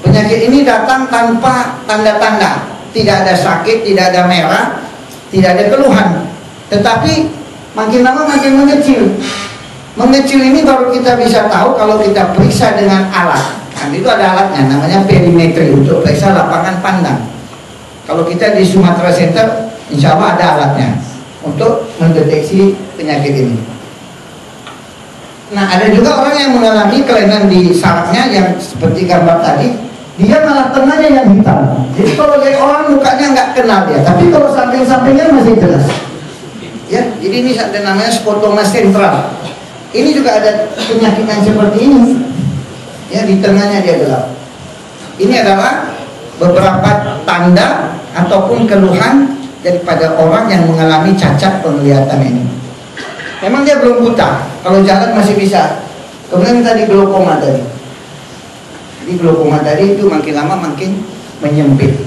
Penyakit ini datang tanpa tanda-tanda. Tidak ada sakit, tidak ada merah, tidak ada keluhan. Tetapi makin lama makin mengecil. Mengecil ini baru kita bisa tahu kalau kita periksa dengan alat. Kan itu ada alatnya, namanya perimetri, untuk periksa lapangan pandang. Kalau kita di Sumatera Center, insya Allah ada alatnya untuk mendeteksi penyakit ini. Nah, ada juga orang yang mengalami kelainan di sarafnya yang seperti gambar tadi, dia malah tengahnya yang hitam. Jadi kalau lihat orang mukanya nggak kenal dia, tapi kalau samping-sampingnya masih jelas. Ya, jadi ini namanya skotoma sentral. Ini juga ada penyakit yang seperti ini. Ya, di tengahnya dia gelap. Ini adalah beberapa tanda ataupun keluhan daripada orang yang mengalami cacat penglihatan ini. Memang dia belum buta, kalau jalan masih bisa. Kemudian tadi glaukoma tadi. Jadi glaukoma tadi itu makin lama makin menyempit.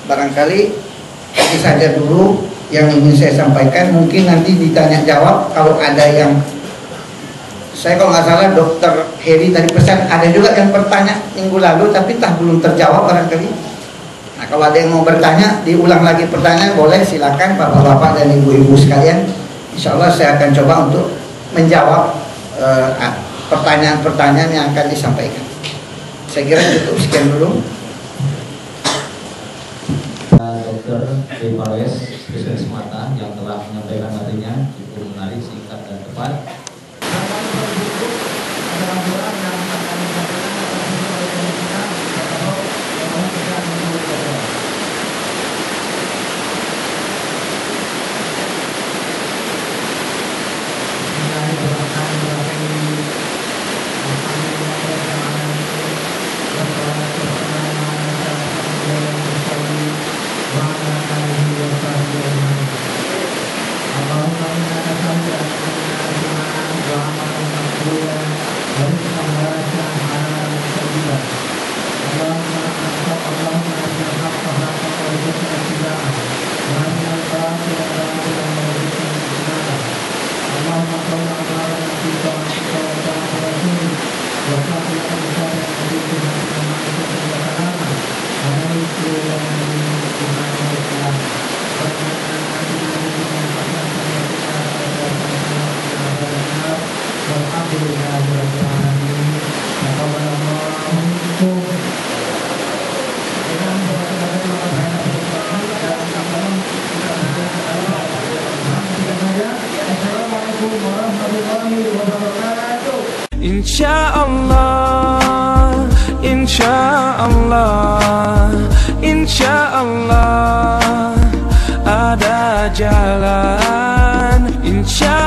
Barangkali itu saja dulu yang ingin saya sampaikan. Mungkin nanti ditanya jawab kalau ada yang, saya kalau nggak salah Dokter Heri tadi pesan ada juga yang bertanya minggu lalu tapi entah belum terjawab barangkali. Nah, kalau ada yang mau bertanya, diulang lagi pertanyaan, boleh, silakan bapak-bapak dan ibu-ibu sekalian. Insya Allah saya akan coba untuk menjawab pertanyaan-pertanyaan yang akan disampaikan. Saya kira cukup, sekian dulu. Dr. Devares spesialis mata yang telah menyampaikan materinya cukup menarik, singkat dan tepat. Insyaallah, insyaallah, insyaallah ada jalan, insyaallah.